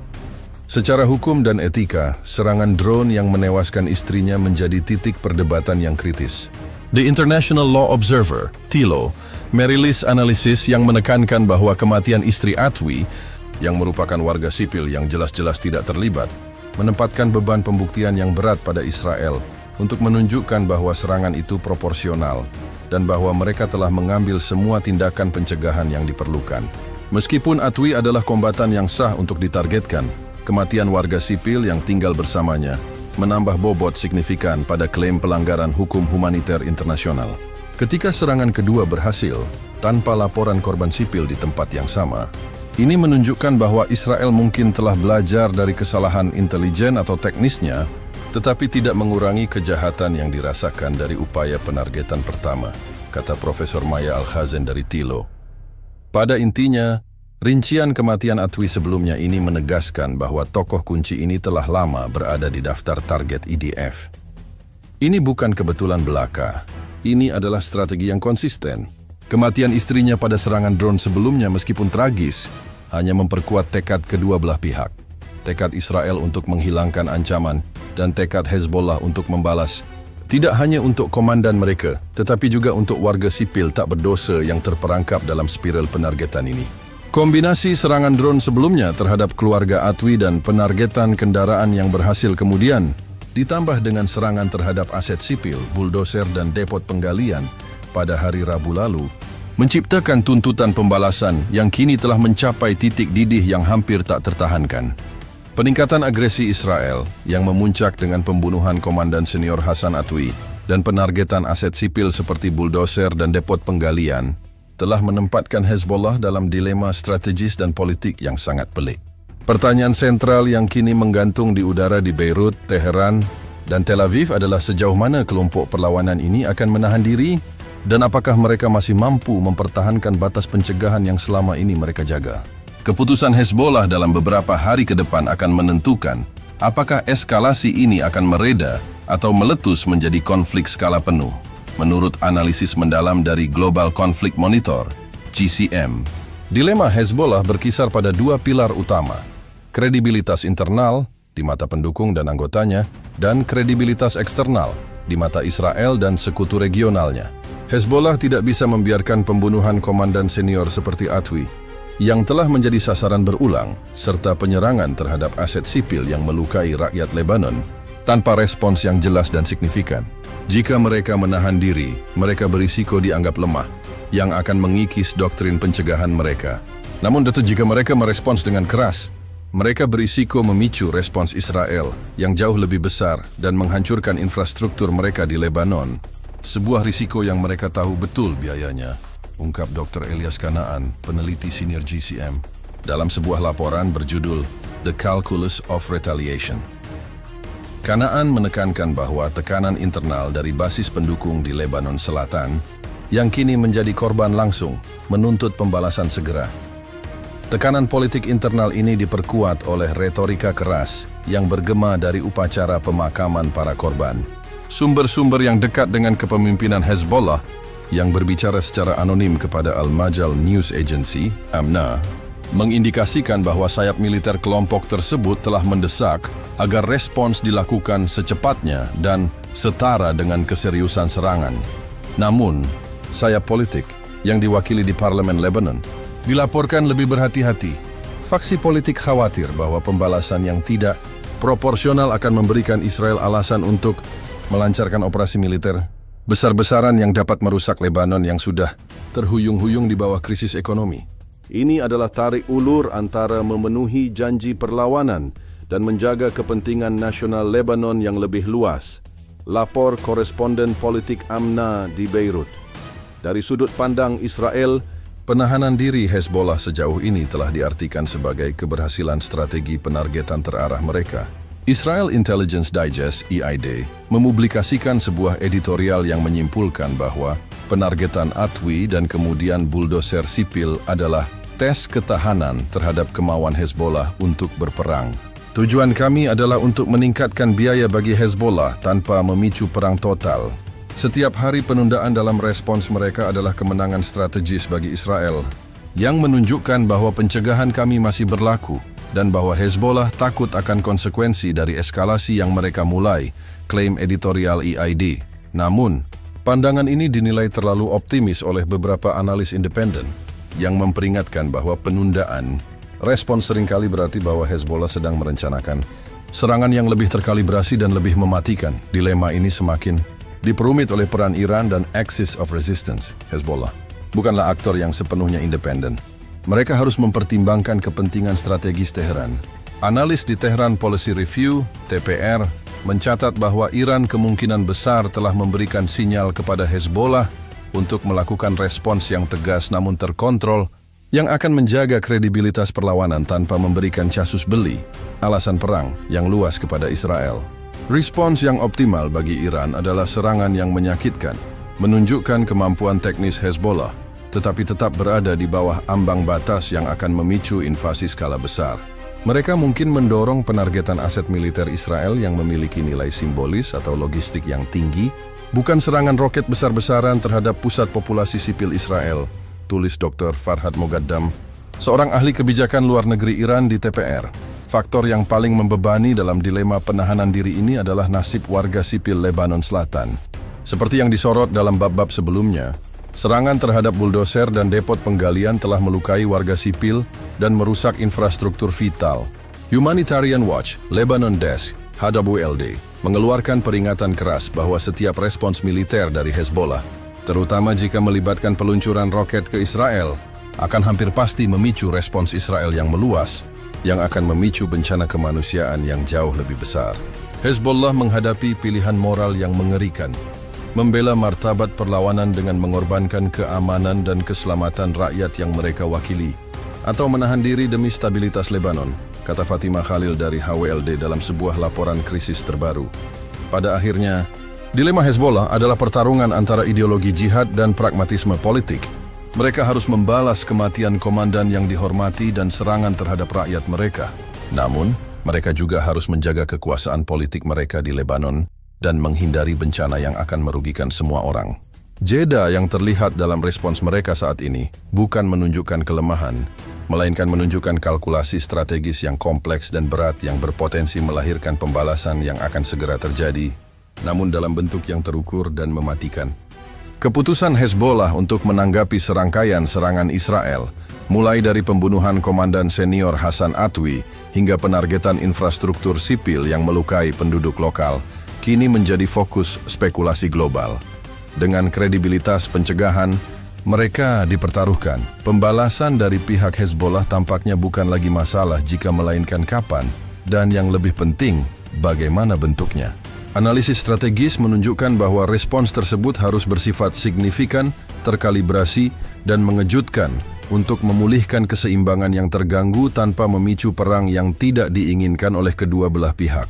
Secara hukum dan etika, serangan drone yang menewaskan istrinya menjadi titik perdebatan yang kritis. The International Law Observer, TILO, merilis analisis yang menekankan bahwa kematian istri Atwi, yang merupakan warga sipil yang jelas-jelas tidak terlibat, menempatkan beban pembuktian yang berat pada Israel untuk menunjukkan bahwa serangan itu proporsional dan bahwa mereka telah mengambil semua tindakan pencegahan yang diperlukan. Meskipun Atwi adalah kombatan yang sah untuk ditargetkan, kematian warga sipil yang tinggal bersamanya menambah bobot signifikan pada klaim pelanggaran hukum humaniter internasional. Ketika serangan kedua berhasil, tanpa laporan korban sipil di tempat yang sama, ini menunjukkan bahwa Israel mungkin telah belajar dari kesalahan intelijen atau teknisnya, tetapi tidak mengurangi kejahatan yang dirasakan dari upaya penargetan pertama, kata Profesor Maya Al-Khazen dari TILO. Pada intinya, rincian kematian Atwi sebelumnya ini menegaskan bahwa tokoh kunci ini telah lama berada di daftar target IDF. Ini bukan kebetulan belaka, ini adalah strategi yang konsisten. Kematian istrinya pada serangan drone sebelumnya meskipun tragis, hanya memperkuat tekad kedua belah pihak. Tekad Israel untuk menghilangkan ancaman dan tekad Hezbollah untuk membalas. Tidak hanya untuk komandan mereka, tetapi juga untuk warga sipil tak berdosa yang terperangkap dalam spiral penargetan ini. Kombinasi serangan drone sebelumnya terhadap keluarga Atwi dan penargetan kendaraan yang berhasil kemudian, ditambah dengan serangan terhadap aset sipil, buldoser dan depot penggalian pada hari Rabu lalu, menciptakan tuntutan pembalasan yang kini telah mencapai titik didih yang hampir tak tertahankan. Peningkatan agresi Israel yang memuncak dengan pembunuhan komandan senior Hasan Atwi dan penargetan aset sipil seperti buldoser dan depot penggalian telah menempatkan Hezbollah dalam dilema strategis dan politik yang sangat pelik. Pertanyaan sentral yang kini menggantung di udara di Beirut, Teheran, dan Tel Aviv adalah sejauh mana kelompok perlawanan ini akan menahan diri dan apakah mereka masih mampu mempertahankan batas pencegahan yang selama ini mereka jaga. Keputusan Hezbollah dalam beberapa hari ke depan akan menentukan apakah eskalasi ini akan mereda atau meletus menjadi konflik skala penuh. Menurut analisis mendalam dari Global Conflict Monitor, GCM, dilema Hezbollah berkisar pada dua pilar utama, kredibilitas internal di mata pendukung dan anggotanya, dan kredibilitas eksternal di mata Israel dan sekutu regionalnya. Hezbollah tidak bisa membiarkan pembunuhan komandan senior seperti Atwi, yang telah menjadi sasaran berulang, serta penyerangan terhadap aset sipil yang melukai rakyat Lebanon, tanpa respons yang jelas dan signifikan. Jika mereka menahan diri, mereka berisiko dianggap lemah, yang akan mengikis doktrin pencegahan mereka. Namun jika mereka merespons dengan keras, mereka berisiko memicu respons Israel yang jauh lebih besar dan menghancurkan infrastruktur mereka di Lebanon. Sebuah risiko yang mereka tahu betul biayanya, ungkap Dr. Elias Kanaan, peneliti senior GCM, dalam sebuah laporan berjudul The Calculus of Retaliation. Kanaan menekankan bahwa tekanan internal dari basis pendukung di Lebanon Selatan, yang kini menjadi korban langsung, menuntut pembalasan segera. Tekanan politik internal ini diperkuat oleh retorika keras yang bergema dari upacara pemakaman para korban. Sumber-sumber yang dekat dengan kepemimpinan Hezbollah yang berbicara secara anonim kepada Al-Majal News Agency, AMNA, mengindikasikan bahwa sayap militer kelompok tersebut telah mendesak agar respons dilakukan secepatnya dan setara dengan keseriusan serangan. Namun, sayap politik yang diwakili di Parlemen Lebanon dilaporkan lebih berhati-hati. Faksi politik khawatir bahwa pembalasan yang tidak proporsional akan memberikan Israel alasan untuk melancarkan operasi militer besar-besaran yang dapat merusak Lebanon yang sudah terhuyung-huyung di bawah krisis ekonomi. Ini adalah tarik ulur antara memenuhi janji perlawanan dan menjaga kepentingan nasional Lebanon yang lebih luas. Lapor koresponden politik AMNA di Beirut. Dari sudut pandang Israel, penahanan diri Hezbollah sejauh ini telah diartikan sebagai keberhasilan strategi penargetan terarah mereka. Israel Intelligence Digest (EID) mempublikasikan sebuah editorial yang menyimpulkan bahwa penargetan Atwi dan kemudian buldoser sipil adalah tes ketahanan terhadap kemauan Hezbollah untuk berperang. Tujuan kami adalah untuk meningkatkan biaya bagi Hezbollah tanpa memicu perang total. Setiap hari penundaan dalam respons mereka adalah kemenangan strategis bagi Israel, yang menunjukkan bahwa pencegahan kami masih berlaku dan bahwa Hezbollah takut akan konsekuensi dari eskalasi yang mereka mulai, klaim editorial EID. Namun, pandangan ini dinilai terlalu optimis oleh beberapa analis independen yang memperingatkan bahwa penundaan respons seringkali berarti bahwa Hezbollah sedang merencanakan serangan yang lebih terkalibrasi dan lebih mematikan. Dilema ini semakin diperumit oleh peran Iran dan Axis of Resistance. Hezbollah bukanlah aktor yang sepenuhnya independen. Mereka harus mempertimbangkan kepentingan strategis Teheran. Analis di Tehran Policy Review, TPR, mencatat bahwa Iran kemungkinan besar telah memberikan sinyal kepada Hezbollah untuk melakukan respons yang tegas namun terkontrol yang akan menjaga kredibilitas perlawanan tanpa memberikan casus belli, alasan perang yang luas kepada Israel. Respons yang optimal bagi Iran adalah serangan yang menyakitkan, menunjukkan kemampuan teknis Hezbollah, tetapi tetap berada di bawah ambang batas yang akan memicu invasi skala besar. Mereka mungkin mendorong penargetan aset militer Israel yang memiliki nilai simbolis atau logistik yang tinggi, bukan serangan roket besar-besaran terhadap pusat populasi sipil Israel, tulis Dr. Farhad Mogaddam, seorang ahli kebijakan luar negeri Iran di TPR. Faktor yang paling membebani dalam dilema penahanan diri ini adalah nasib warga sipil Lebanon Selatan. Seperti yang disorot dalam bab-bab sebelumnya, serangan terhadap buldoser dan depot penggalian telah melukai warga sipil dan merusak infrastruktur vital. Humanitarian Watch, Lebanon Desk, HWLD, mengeluarkan peringatan keras bahwa setiap respons militer dari Hezbollah, terutama jika melibatkan peluncuran roket ke Israel, akan hampir pasti memicu respons Israel yang meluas, yang akan memicu bencana kemanusiaan yang jauh lebih besar. Hezbollah menghadapi pilihan moral yang mengerikan, membela martabat perlawanan dengan mengorbankan keamanan dan keselamatan rakyat yang mereka wakili, atau menahan diri demi stabilitas Lebanon, kata Fatimah Khalil dari HWLD dalam sebuah laporan krisis terbaru. Pada akhirnya, dilema Hezbollah adalah pertarungan antara ideologi jihad dan pragmatisme politik. Mereka harus membalas kematian komandan yang dihormati dan serangan terhadap rakyat mereka. Namun, mereka juga harus menjaga kekuasaan politik mereka di Lebanon dan menghindari bencana yang akan merugikan semua orang. Jeda yang terlihat dalam respons mereka saat ini bukan menunjukkan kelemahan, melainkan menunjukkan kalkulasi strategis yang kompleks dan berat yang berpotensi melahirkan pembalasan yang akan segera terjadi, namun dalam bentuk yang terukur dan mematikan. Keputusan Hezbollah untuk menanggapi serangkaian serangan Israel, mulai dari pembunuhan komandan senior Hasan Atwi hingga penargetan infrastruktur sipil yang melukai penduduk lokal, kini menjadi fokus spekulasi global. Dengan kredibilitas pencegahan, mereka dipertaruhkan. Pembalasan dari pihak Hezbollah tampaknya bukan lagi masalah jika melainkan kapan, dan yang lebih penting, bagaimana bentuknya. Analisis strategis menunjukkan bahwa respons tersebut harus bersifat signifikan, terkalibrasi, dan mengejutkan untuk memulihkan keseimbangan yang terganggu tanpa memicu perang yang tidak diinginkan oleh kedua belah pihak.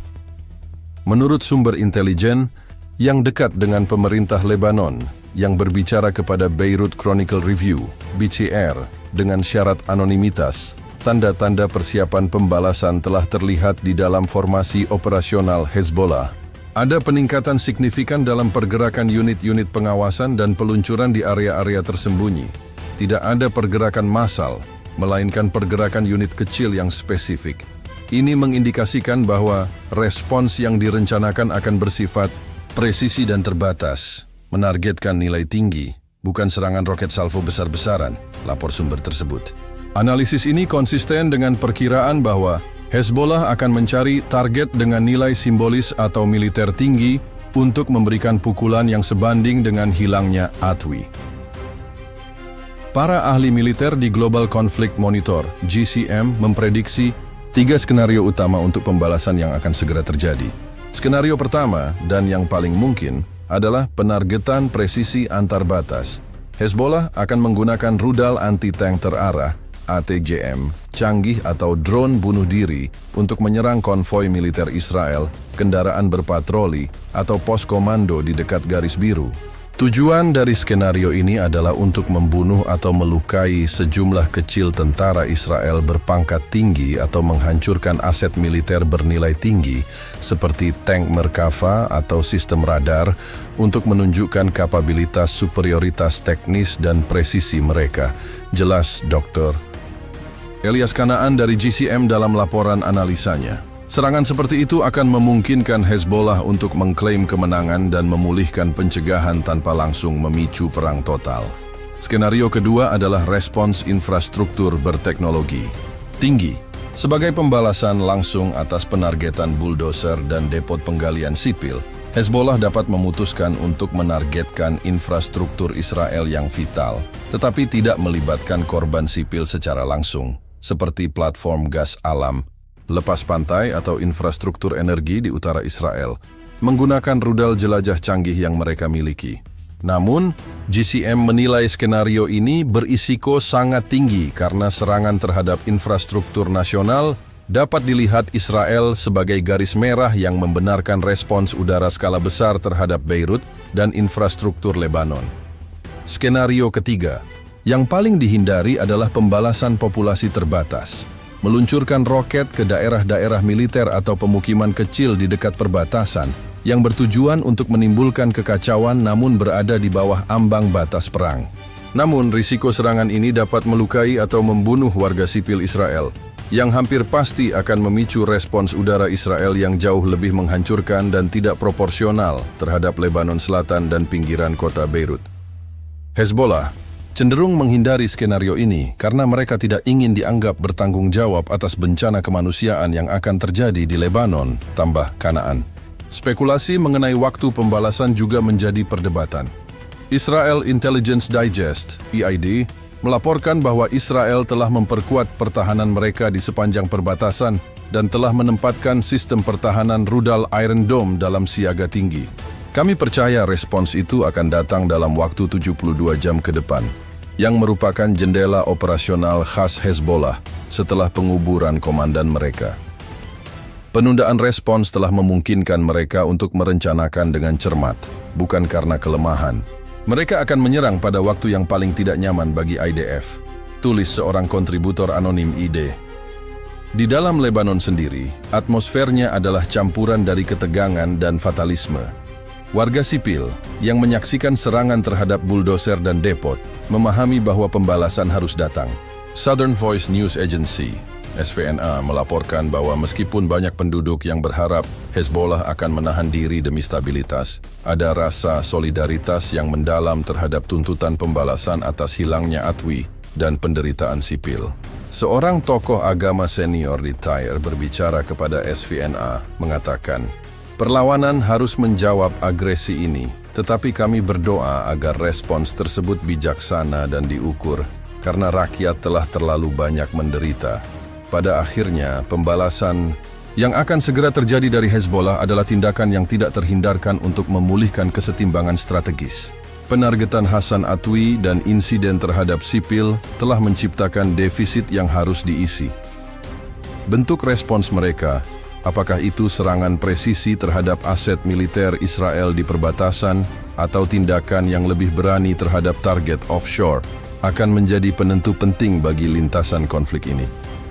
Menurut sumber intelijen yang dekat dengan pemerintah Lebanon, yang berbicara kepada Beirut Chronicle Review, BCR, dengan syarat anonimitas, tanda-tanda persiapan pembalasan telah terlihat di dalam formasi operasional Hezbollah. Ada peningkatan signifikan dalam pergerakan unit-unit pengawasan dan peluncuran di area-area tersembunyi. Tidak ada pergerakan massal, melainkan pergerakan unit kecil yang spesifik. Ini mengindikasikan bahwa respons yang direncanakan akan bersifat presisi dan terbatas, menargetkan nilai tinggi, bukan serangan roket salvo besar-besaran, lapor sumber tersebut. Analisis ini konsisten dengan perkiraan bahwa Hezbollah akan mencari target dengan nilai simbolis atau militer tinggi untuk memberikan pukulan yang sebanding dengan hilangnya Atwi. Para ahli militer di Global Conflict Monitor, GCM, memprediksi 3 skenario utama untuk pembalasan yang akan segera terjadi. Skenario pertama, dan yang paling mungkin, adalah penargetan presisi antar batas. Hezbollah akan menggunakan rudal anti-tank terarah, ATGM, canggih atau drone bunuh diri untuk menyerang konvoi militer Israel, kendaraan berpatroli, atau pos komando di dekat garis biru. Tujuan dari skenario ini adalah untuk membunuh atau melukai sejumlah kecil tentara Israel berpangkat tinggi atau menghancurkan aset militer bernilai tinggi seperti tank Merkava atau sistem radar untuk menunjukkan kapabilitas superioritas teknis dan presisi mereka. Jelas, Dr. Elias Kanaan dari GCM dalam laporan analisanya. Serangan seperti itu akan memungkinkan Hezbollah untuk mengklaim kemenangan dan memulihkan pencegahan tanpa langsung memicu perang total. Skenario kedua adalah respons infrastruktur berteknologi tinggi. Sebagai pembalasan langsung atas penargetan bulldozer dan depot penggalian sipil, Hezbollah dapat memutuskan untuk menargetkan infrastruktur Israel yang vital, tetapi tidak melibatkan korban sipil secara langsung, seperti platform gas alam, lepas pantai atau infrastruktur energi di utara Israel, menggunakan rudal jelajah canggih yang mereka miliki. Namun, GCM menilai skenario ini berisiko sangat tinggi karena serangan terhadap infrastruktur nasional dapat dilihat Israel sebagai garis merah yang membenarkan respons udara skala besar terhadap Beirut dan infrastruktur Lebanon. Skenario ketiga, yang paling dihindari adalah pembalasan populasi terbatas. Meluncurkan roket ke daerah-daerah militer atau pemukiman kecil di dekat perbatasan yang bertujuan untuk menimbulkan kekacauan namun berada di bawah ambang batas perang. Namun, risiko serangan ini dapat melukai atau membunuh warga sipil Israel, yang hampir pasti akan memicu respons udara Israel yang jauh lebih menghancurkan dan tidak proporsional terhadap Lebanon Selatan dan pinggiran kota Beirut. Hezbollah cenderung menghindari skenario ini karena mereka tidak ingin dianggap bertanggung jawab atas bencana kemanusiaan yang akan terjadi di Lebanon, tambah Kanaan. Spekulasi mengenai waktu pembalasan juga menjadi perdebatan. Israel Intelligence Digest, EID, melaporkan bahwa Israel telah memperkuat pertahanan mereka di sepanjang perbatasan dan telah menempatkan sistem pertahanan rudal Iron Dome dalam siaga tinggi. Kami percaya respons itu akan datang dalam waktu 72 jam ke depan, yang merupakan jendela operasional khas Hezbollah setelah penguburan komandan mereka. Penundaan respons telah memungkinkan mereka untuk merencanakan dengan cermat, bukan karena kelemahan. Mereka akan menyerang pada waktu yang paling tidak nyaman bagi IDF, tulis seorang kontributor anonim ID. Di dalam Lebanon sendiri, atmosfernya adalah campuran dari ketegangan dan fatalisme. Warga sipil yang menyaksikan serangan terhadap bulldozer dan depot memahami bahwa pembalasan harus datang. Southern Voice News Agency, SVNA, melaporkan bahwa meskipun banyak penduduk yang berharap Hezbollah akan menahan diri demi stabilitas, ada rasa solidaritas yang mendalam terhadap tuntutan pembalasan atas hilangnya Atwi dan penderitaan sipil. Seorang tokoh agama senior di Tyre berbicara kepada SVNA mengatakan, "Perlawanan harus menjawab agresi ini, tetapi kami berdoa agar respons tersebut bijaksana dan diukur, karena rakyat telah terlalu banyak menderita." Pada akhirnya, pembalasan yang akan segera terjadi dari Hezbollah adalah tindakan yang tidak terhindarkan untuk memulihkan kesetimbangan strategis. Penargetan Hasan Atwi dan insiden terhadap sipil telah menciptakan defisit yang harus diisi. Bentuk respons mereka, apakah itu serangan presisi terhadap aset militer Israel di perbatasan atau tindakan yang lebih berani terhadap target offshore, akan menjadi penentu penting bagi lintasan konflik ini.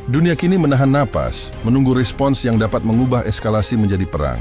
Dunia kini menahan napas, menunggu respons yang dapat mengubah eskalasi menjadi perang.